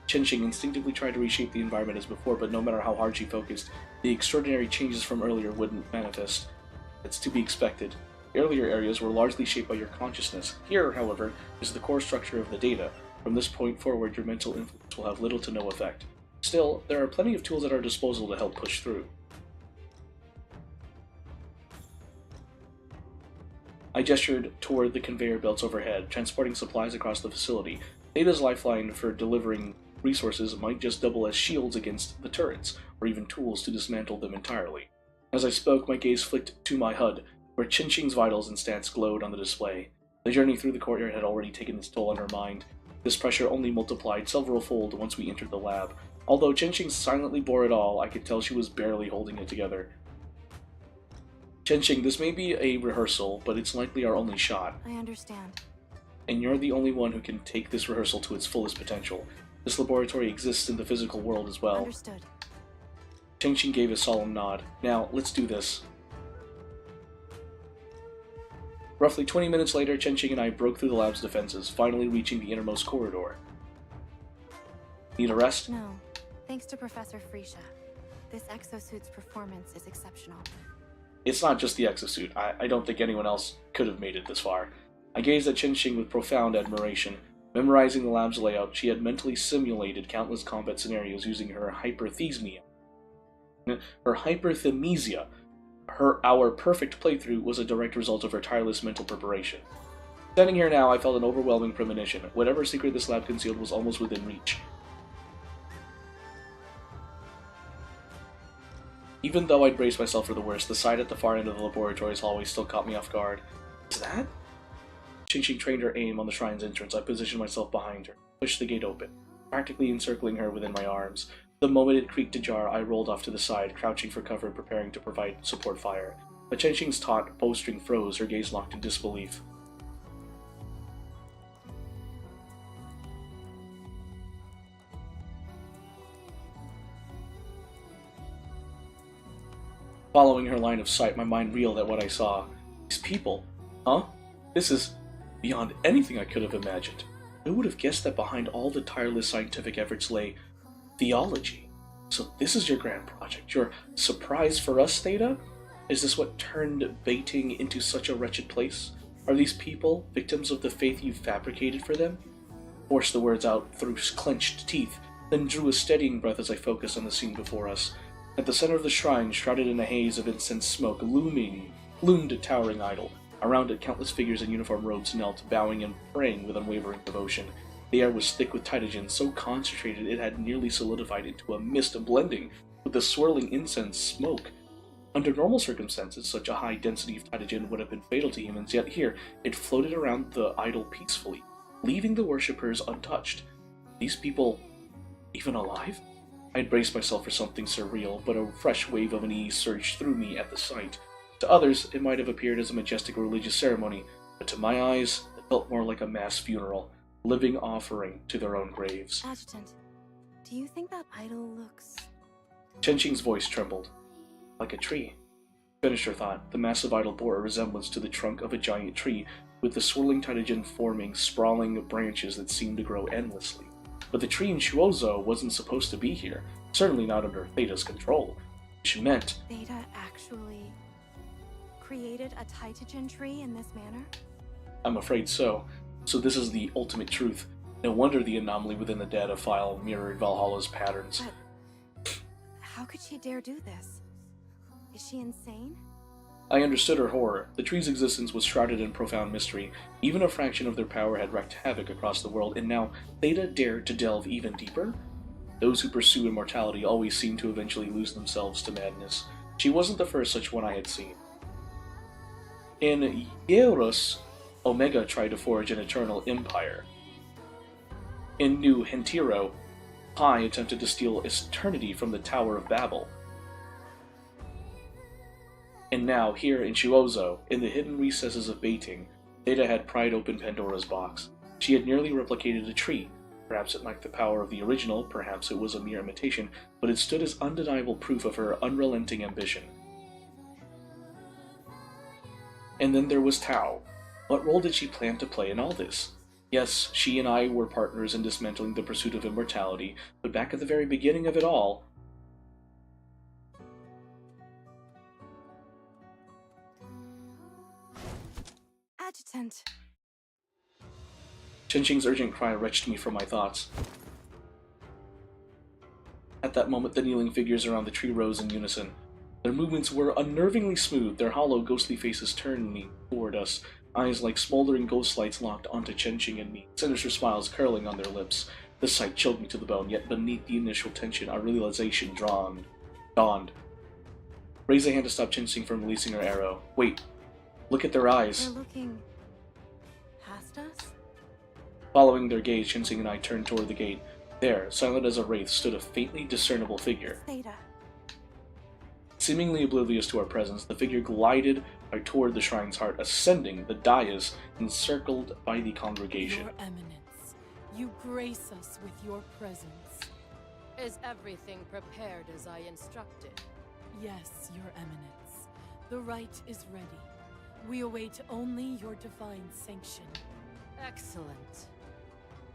Chen Qing instinctively tried to reshape the environment as before, but no matter how hard she focused, the extraordinary changes from earlier wouldn't manifest. It's to be expected. The earlier areas were largely shaped by your consciousness. Here, however, is the core structure of the data. From this point forward, your mental influence will have little to no effect. Still, there are plenty of tools at our disposal to help push through. I gestured toward the conveyor belts overhead, transporting supplies across the facility. Theta's lifeline for delivering resources might just double as shields against the turrets, or even tools to dismantle them entirely. As I spoke, my gaze flicked to my HUD, where Qinqing's vitals and stats glowed on the display. The journey through the courtyard had already taken its toll on her mind. This pressure only multiplied several-fold once we entered the lab. Although Qinqing silently bore it all, I could tell she was barely holding it together. Qinqing, this may be a rehearsal, but it's likely our only shot. I understand. And you're the only one who can take this rehearsal to its fullest potential. This laboratory exists in the physical world as well. Understood. Qinqing gave a solemn nod. Now, let's do this. Roughly 20 minutes later, Qinqing and I broke through the lab's defenses, finally reaching the innermost corridor. Need a rest? No. Thanks to Professor Frisha. This exosuit's performance is exceptional. It's not just the exosuit. I don't think anyone else could have made it this far. I gazed at Qinqing with profound admiration. Memorizing the lab's layout, she had mentally simulated countless combat scenarios using her hyperthemia. Our perfect playthrough was a direct result of her tireless mental preparation. Standing here now, I felt an overwhelming premonition. Whatever secret this lab concealed was almost within reach. Even though I'd braced myself for the worst, the sight at the far end of the laboratory's hallway still caught me off guard. Is that? Qinqing trained her aim on the shrine's entrance. I positioned myself behind her, pushed the gate open, practically encircling her within my arms. The moment it creaked ajar, I rolled off to the side, crouching for cover, preparing to provide support fire. But Qinqing's taut bowstring froze, her gaze locked in disbelief. Following her line of sight, my mind reeled at what I saw. These people? Huh? This is beyond anything I could have imagined. Who would have guessed that behind all the tireless scientific efforts lay theology? So this is your grand project, your surprise for us, Theta? Is this what turned baiting into such a wretched place? Are these people victims of the faith you've fabricated for them? Forced the words out through clenched teeth, then drew a steadying breath as I focused on the scene before us. At the center of the shrine, shrouded in a haze of incense smoke, loomed a towering idol. Around it, countless figures in uniform robes knelt, bowing and praying with unwavering devotion. The air was thick with Titagen, so concentrated it had nearly solidified into a mist, blending with the swirling incense smoke. Under normal circumstances, such a high density of Titagen would have been fatal to humans, yet here, it floated around the idol peacefully, leaving the worshippers untouched. These people even alive? I had braced myself for something surreal, but a fresh wave of unease surged through me at the sight. To others, it might have appeared as a majestic religious ceremony, but to my eyes, it felt more like a mass funeral, living offering to their own graves. Adjutant, do you think that idol looks... Qinqing's voice trembled. Like a tree. Finished her thought. The massive idol bore a resemblance to the trunk of a giant tree, with the swirling Titagen forming sprawling branches that seemed to grow endlessly. But the tree in Shuozo wasn't supposed to be here, certainly not under Theta's control. Which meant... Theta actually created a Titagen tree in this manner? I'm afraid so. So this is the ultimate truth. No wonder the anomaly within the data file mirrored Valhalla's patterns. But how could she dare do this? Is she insane? I understood her horror. The tree's existence was shrouded in profound mystery. Even a fraction of their power had wreaked havoc across the world, and now Theta dared to delve even deeper? Those who pursue immortality always seem to eventually lose themselves to madness. She wasn't the first such one I had seen. In Yeros, Omega tried to forge an eternal empire. In New Hentiro, Pi attempted to steal eternity from the Tower of Babel. And now, here in Shuozo, in the hidden recesses of Beiting, Theta had pried open Pandora's box. She had nearly replicated a tree. Perhaps it lacked the power of the original, perhaps it was a mere imitation, but it stood as undeniable proof of her unrelenting ambition. And then there was Tao. What role did she plan to play in all this? Yes, she and I were partners in dismantling the pursuit of immortality, but back at the very beginning of it all... Adjutant! Qinqing's urgent cry wrenched me from my thoughts. At that moment, the kneeling figures around the tree rose in unison. Their movements were unnervingly smooth, their hollow, ghostly faces turning toward us, eyes like smoldering ghost lights locked onto Chenqing and me, sinister smiles curling on their lips. The sight chilled me to the bone, yet beneath the initial tension, our realization dawned. Raise a hand to stop Chenqing from releasing her arrow. Wait, look at their eyes. They're looking past us? Following their gaze, Chenqing and I turned toward the gate. There, silent as a wraith, stood a faintly discernible figure. Theta. Seemingly oblivious to our presence, the figure glided toward the shrine's heart, ascending the dais encircled by the congregation. Your Eminence, you grace us with your presence. Is everything prepared as I instructed? Yes, Your Eminence. The rite is ready. We await only your divine sanction. Excellent.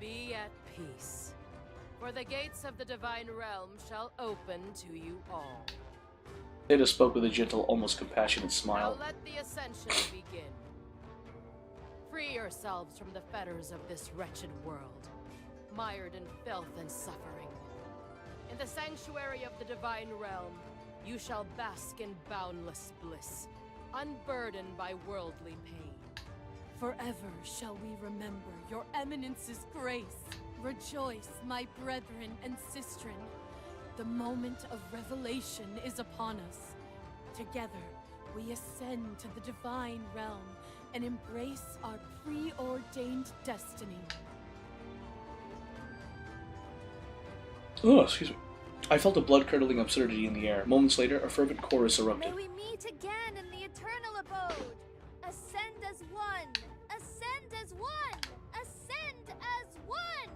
Be at peace. For the gates of the divine realm shall open to you all. Theta spoke with a gentle, almost compassionate smile. Now let the ascension begin. Free yourselves from the fetters of this wretched world, mired in filth and suffering. In the sanctuary of the divine realm, you shall bask in boundless bliss, unburdened by worldly pain. Forever shall we remember your Eminence's grace. Rejoice, my brethren and sistren. The moment of revelation is upon us. Together, we ascend to the divine realm and embrace our preordained destiny. Oh, excuse me. I felt a blood-curdling absurdity in the air. Moments later, a fervent chorus erupted. May we meet again in the eternal abode. Ascend as one. Ascend as one. Ascend as one.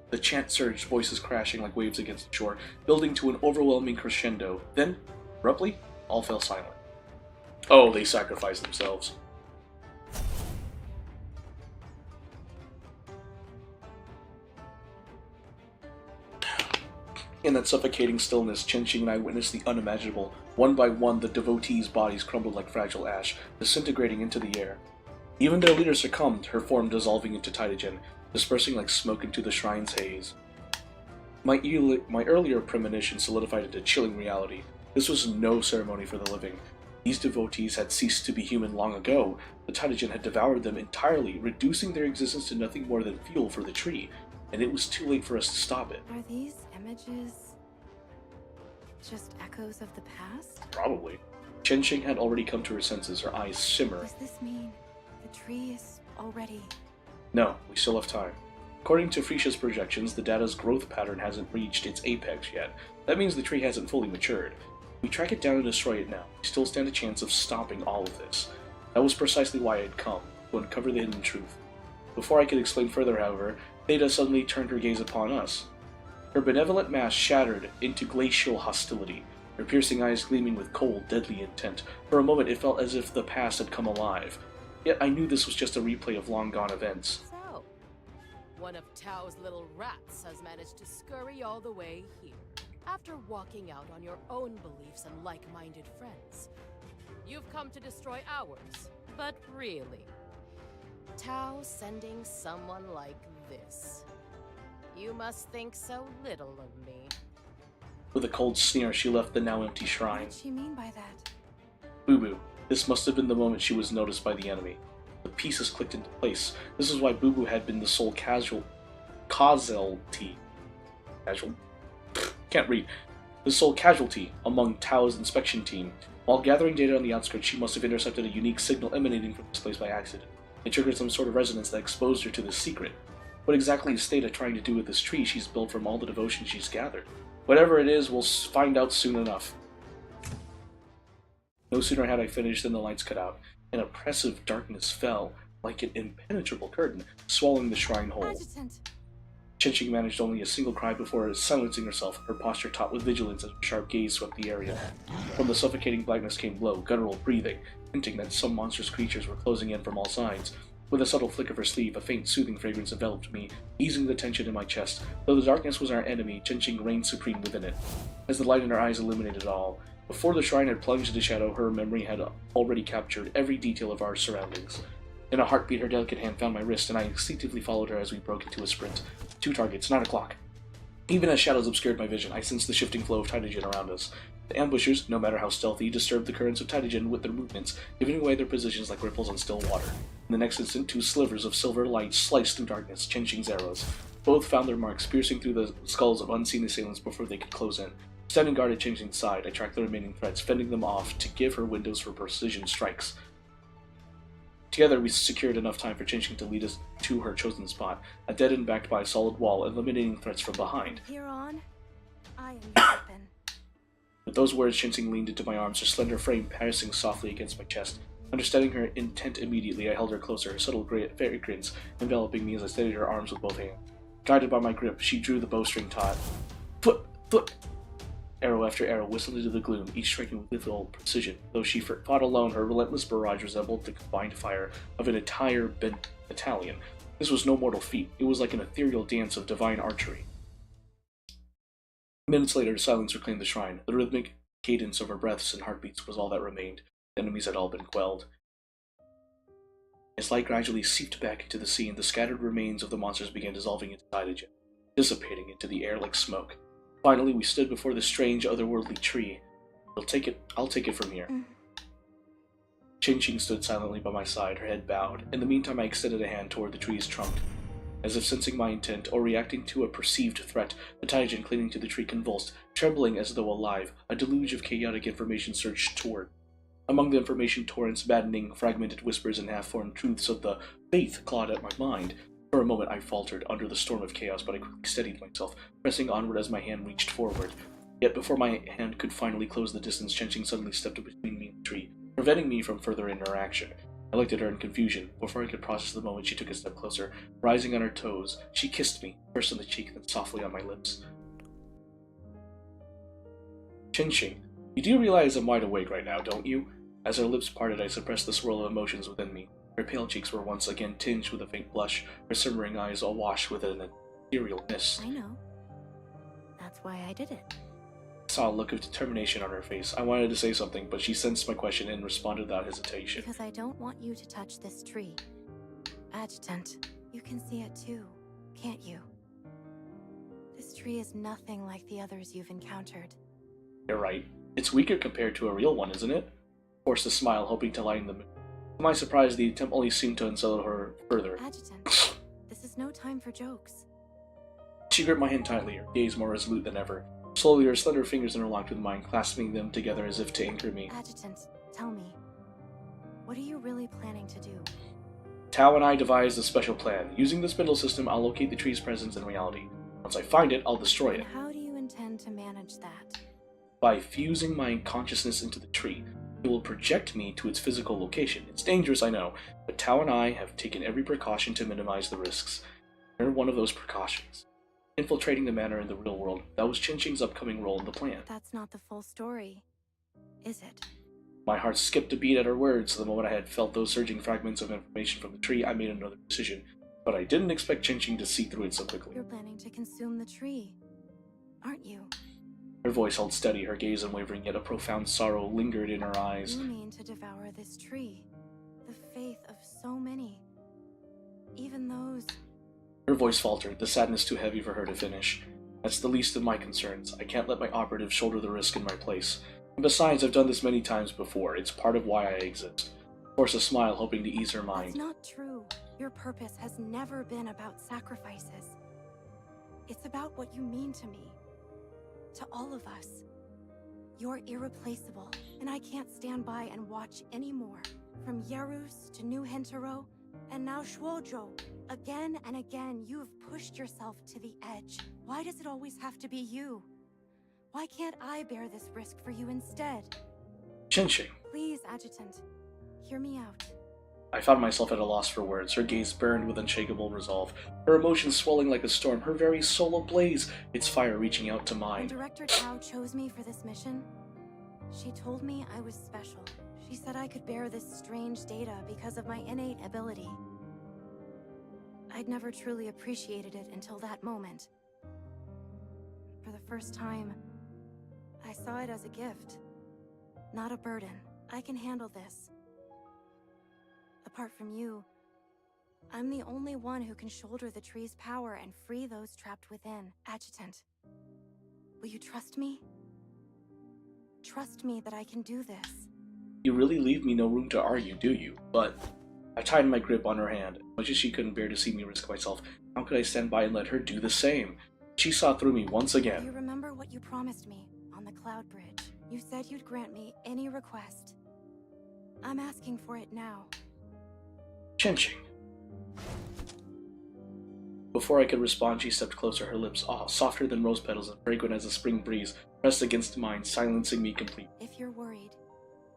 The chant surged, voices crashing like waves against the shore, building to an overwhelming crescendo. Then, abruptly, all fell silent. Oh, they sacrificed themselves. In that suffocating stillness, Chenqing and I witnessed the unimaginable. One by one, the devotees' bodies crumbled like fragile ash, disintegrating into the air. Even their leader succumbed, her form dissolving into Taimanin, dispersing like smoke into the shrine's haze. My earlier premonition solidified into chilling reality. This was no ceremony for the living. These devotees had ceased to be human long ago. The Taimanin had devoured them entirely, reducing their existence to nothing more than fuel for the tree, and it was too late for us to stop it. Are these images just echoes of the past? Probably. Chenqing had already come to her senses, her eyes shimmer. Does this mean the tree is already... No, we still have time. According to Frisia's projections, the data's growth pattern hasn't reached its apex yet. That means the tree hasn't fully matured. If we track it down and destroy it now, we still stand a chance of stopping all of this. That was precisely why I had come, to uncover the hidden truth. Before I could explain further, however, Theta suddenly turned her gaze upon us. Her benevolent mask shattered into glacial hostility, her piercing eyes gleaming with cold, deadly intent. For a moment it felt as if the past had come alive. Yet I knew this was just a replay of long-gone events. So, one of Tao's little rats has managed to scurry all the way here, after walking out on your own beliefs and like-minded friends. You've come to destroy ours, but really, Tao sending someone like this. You must think so little of me. With a cold sneer, she left the now empty What shrine. did she mean by that? Boo-Boo. This must have been the moment she was noticed by the enemy. The pieces clicked into place. This is why Boo-Boo had been the sole casualty. Can't read. The sole casualty among Tao's inspection team. While gathering data on the outskirts, she must have intercepted a unique signal emanating from this place by accident. It triggered some sort of resonance that exposed her to this secret. What exactly is Theta trying to do with this tree she's built from all the devotion she's gathered? Whatever it is, we'll find out soon enough. No sooner had I finished than the lights cut out. An oppressive darkness fell, like an impenetrable curtain, swallowing the shrine whole. Adjutant! Chenqing managed only a single cry before silencing herself, her posture taut with vigilance as her sharp gaze swept the area. From the suffocating blackness came low, guttural breathing, hinting that some monstrous creatures were closing in from all sides. With a subtle flick of her sleeve, a faint, soothing fragrance enveloped me, easing the tension in my chest. Though the darkness was our enemy, Chenqing reigned supreme within it, as the light in her eyes illuminated all. Before the shrine had plunged into shadow, her memory had already captured every detail of our surroundings. In a heartbeat, her delicate hand found my wrist, and I instinctively followed her as we broke into a sprint. 2 targets, 9 o'clock. Even as shadows obscured my vision, I sensed the shifting flow of Taimanin around us. The ambushers, no matter how stealthy, disturbed the currents of Taimanin with their movements, giving away their positions like ripples on still water. In the next instant, 2 slivers of silver light sliced through darkness, Chenxing's arrows. Both found their marks, piercing through the skulls of unseen assailants before they could close in. Standing guard at Chenxing's side, I tracked the remaining threats, fending them off to give her windows for precision strikes. Together, we secured enough time for Chenxing to lead us to her chosen spot, a dead end backed by a solid wall, eliminating threats from behind. Here on, I am your weapon. With those words, Chenxing leaned into my arms, her slender frame passing softly against my chest. Understanding her intent immediately, I held her closer, her subtle fairy grins enveloping me as I steadied her arms with both hands. Guided by my grip, she drew the bowstring taut. Foot! Arrow after arrow whistled into the gloom, each striking with lethal precision. Though she fought alone, her relentless barrage resembled the combined fire of an entire battalion. This was no mortal feat. It was like an ethereal dance of divine archery. Minutes later, silence reclaimed the shrine. The rhythmic cadence of her breaths and heartbeats was all that remained. The enemies had all been quelled. As light gradually seeped back into the scene, the scattered remains of the monsters began dissolving into Taimanin, dissipating into the air like smoke. Finally, we stood before the strange, otherworldly tree. I'll take it from here. Chenxing stood silently by my side, her head bowed. In the meantime, I extended a hand toward the tree's trunk. As if sensing my intent, or reacting to a perceived threat, the Taimanin clinging to the tree convulsed, trembling as though alive. A deluge of chaotic information surged toward. Among the information torrents, maddening, fragmented whispers and half-formed truths of the faith clawed at my mind. For a moment I faltered under the storm of chaos, but I quickly steadied myself, pressing onward as my hand reached forward. Yet before my hand could finally close the distance, Chenxing suddenly stepped between me and the tree, preventing me from further interaction. I looked at her in confusion. Before I could process the moment, she took a step closer. Rising on her toes, she kissed me, first on the cheek, then softly on my lips. Chenxing, you do realize I'm wide awake right now, don't you? As her lips parted, I suppressed the swirl of emotions within me. Her pale cheeks were once again tinged with a faint blush, her simmering eyes awash with an ethereal mist. I know. That's why I did it. I saw a look of determination on her face. I wanted to say something, but she sensed my question and responded without hesitation. Because I don't want you to touch this tree. Adjutant, you can see it too, can't you? This tree is nothing like the others you've encountered. You're right. It's weaker compared to a real one, isn't it? Forced a smile, hoping to lighten the mood. To my surprise, the attempt only seemed to unsettle her further. Adjutant, this is no time for jokes. She gripped my hand tightly, her gaze more resolute than ever. Slowly, her slender fingers interlocked with mine, clasping them together as if to anchor me. Adjutant, tell me, what are you really planning to do? Tao and I devised a special plan. Using the spindle system, I'll locate the tree's presence in reality. Once I find it, I'll destroy it. And how do you intend to manage that? By fusing my consciousness into the tree, it will project me to its physical location. It's dangerous, I know, but Tao and I have taken every precaution to minimize the risks. You're one of those precautions. Infiltrating the manor in the real world, that was Chenxing's upcoming role in the plan. That's not the full story, is it? My heart skipped a beat at her words. The moment I had felt those surging fragments of information from the tree, I made another decision. But I didn't expect Chenxing to see through it so quickly. You're planning to consume the tree, aren't you? Her voice held steady, her gaze unwavering, yet a profound sorrow lingered in her eyes. You mean to devour this tree, the faith of so many, even those... Her voice faltered, the sadness too heavy for her to finish. That's the least of my concerns. I can't let my operatives shoulder the risk in my place. And besides, I've done this many times before. It's part of why I exist. Forced a smile, hoping to ease her mind. That's not true. Your purpose has never been about sacrifices. It's about what you mean to me. To all of us. You're irreplaceable, and I can't stand by and watch anymore. From Yarus to New Hentaro, and now Shuozhou. Again and again, you've pushed yourself to the edge. Why does it always have to be you? Why can't I bear this risk for you instead? Chenxing. Please, Adjutant, hear me out. I found myself at a loss for words. Her gaze burned with unshakable resolve, her emotions swelling like a storm, her very soul ablaze, its fire reaching out to When mine. Director Tao chose me for this mission, she told me I was special. She said I could bear this strange data because of my innate ability. I'd never truly appreciated it until that moment. For the first time, I saw it as a gift, not a burden. I can handle this. Apart from you, I'm the only one who can shoulder the tree's power and free those trapped within. Adjutant, will you trust me? Trust me that I can do this. You really leave me no room to argue, do you? But I tightened my grip on her hand. Much as she couldn't bear to see me risk myself, how could I stand by and let her do the same? She saw through me once You again. remember what you promised me on the Cloud Bridge? You said you'd grant me any request. I'm asking for it now. Chinching. Before I could respond, she stepped closer, her lips softer than rose petals and fragrant as a spring breeze, pressed against mine, silencing me completely. If you're worried,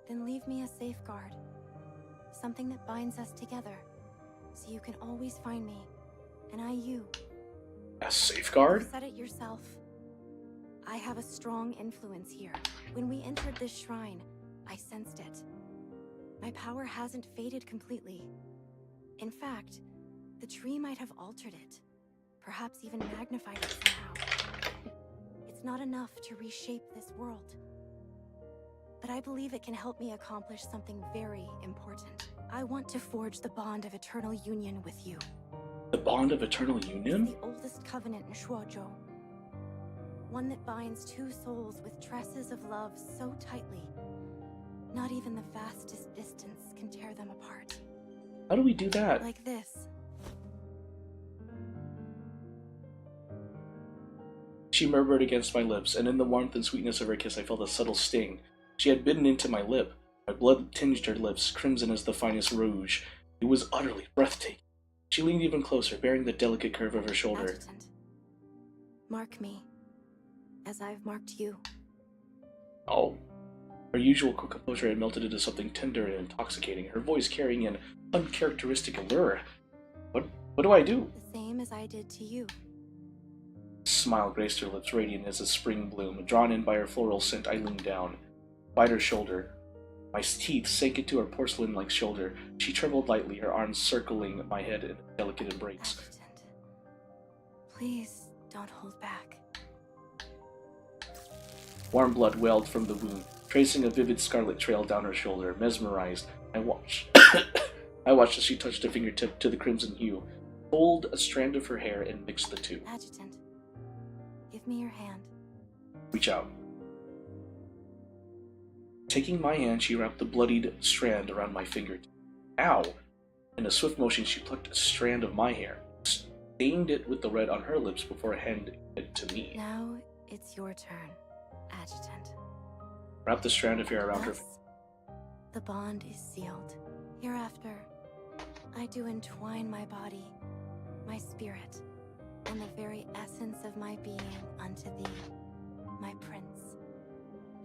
then leave me a safeguard. Something that binds us together, so you can always find me, and I you. A safeguard? You said it yourself. I have a strong influence here. When we entered this shrine, I sensed it. My power hasn't faded completely. In fact, the tree might have altered it, perhaps even magnified it somehow. It's not enough to reshape this world, but I believe it can help me accomplish something very important. I want to forge the bond of eternal union with you. The bond of eternal It's union? the oldest covenant in Shuozhou. One that binds two souls with tresses of love so tightly, not even the vastest distance can tear them apart. How do we do that? Like this. She murmured against my lips, and in the warmth and sweetness of her kiss I felt a subtle sting. She had bitten into my lip. My blood tinged her lips, crimson as the finest rouge. It was utterly breathtaking. She leaned even closer, bearing the delicate curve of her shoulder. Adjutant, mark me, as I've marked you. Oh. Her usual cool composure had melted into something tender and intoxicating, her voice carrying an uncharacteristic allure. What do I do? The same as I did to you. A smile graced her lips, radiant as a spring bloom. Drawn in by her floral scent, I leaned down, bite her shoulder. My teeth sank into her porcelain-like shoulder. She trembled lightly, her arms circling my head in a delicate embrace. Adjutant, please don't hold back. Warm blood welled from the wound, tracing a vivid scarlet trail down her shoulder. Mesmerized, I watched. I watched as she touched a fingertip to the crimson hue, pulled a strand of her hair, and mixed the two. Adjutant, give me your hand. Reach out. Taking my hand, she wrapped the bloodied strand around my fingertip. Ow! In a swift motion, she plucked a strand of my hair, stained it with the red on her lips before handing it to me. Now it's your turn, Adjutant. Wrap the strand of hair around her. Thus, the bond is sealed. Hereafter, I do entwine my body, my spirit, and the very essence of my being unto thee, my prince.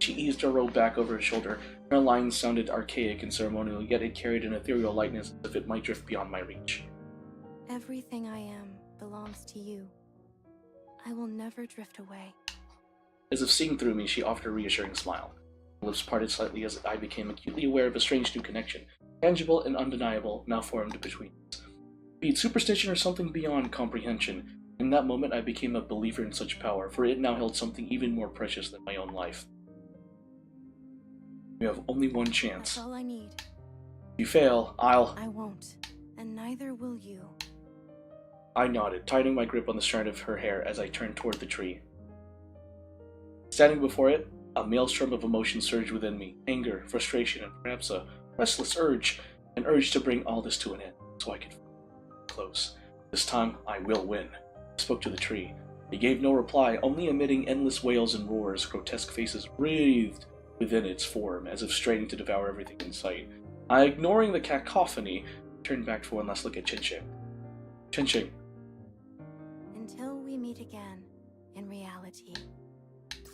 She eased her robe back over her shoulder. Her lines sounded archaic and ceremonial, yet it carried an ethereal lightness as if it might drift beyond my reach. Everything I am belongs to you. I will never drift away. As if seeing through me, she offered a reassuring smile. Her lips parted slightly as I became acutely aware of a strange new connection, tangible and undeniable, now formed between us. Be it superstition or something beyond comprehension, in that moment I became a believer in such power, for it now held something even more precious than my own life. You have only one chance. That's all I need. If you fail, I won't, and neither will you. I nodded, tightening my grip on the strand of her hair as I turned toward the tree. Standing before it, a maelstrom of emotion surged within me. Anger, frustration, and perhaps a restless urge. An urge to bring all this to an end, so I could close. This time, I will win. I spoke to the tree. It gave no reply, only emitting endless wails and roars. Grotesque faces writhed within its form, as if straining to devour everything in sight. I, ignoring the cacophony, turned back for one last look at Chinching. Chinching. Until we meet again, in reality.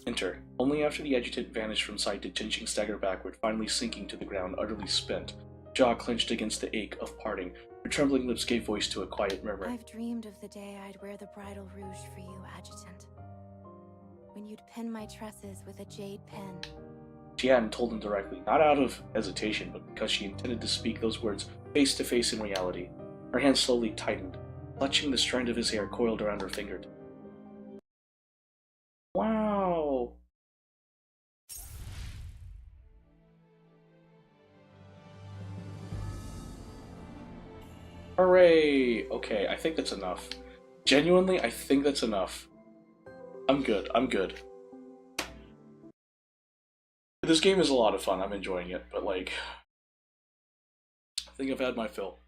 Enter. Only after the adjutant vanished from sight did Chinching stagger backward, finally sinking to the ground, utterly spent. Jaw clenched against the ache of parting. Her trembling lips gave voice to a quiet murmur. I've dreamed of the day I'd wear the bridal rouge for you, Adjutant. When you'd pin my tresses with a jade pin. She hadn't told him directly, not out of hesitation, but because she intended to speak those words face to face in reality. Her hand slowly tightened, clutching the strand of his hair coiled around her fingertip. Wow! Hooray! Okay, I think that's enough. Genuinely, I think that's enough. I'm good. This game is a lot of fun. I'm enjoying it, but like, I think I've had my fill.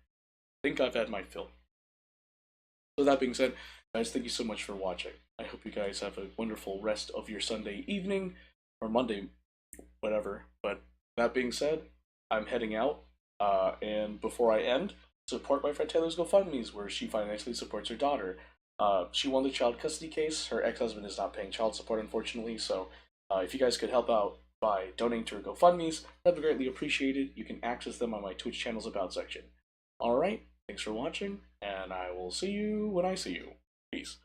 So that being said, guys, thank you so much for watching. I hope you guys have a wonderful rest of your Sunday evening, or Monday, whatever. But that being said, I'm heading out, and before I end, support my friend Taylor's GoFundMe's, where she financially supports her daughter. She won the child custody case. Her ex-husband is not paying child support, unfortunately, so if you guys could help out by donating to her GoFundMe's, that'd be greatly appreciated. You can access them on my Twitch channel's About section. Alright, thanks for watching, and I will see you when I see you. Peace.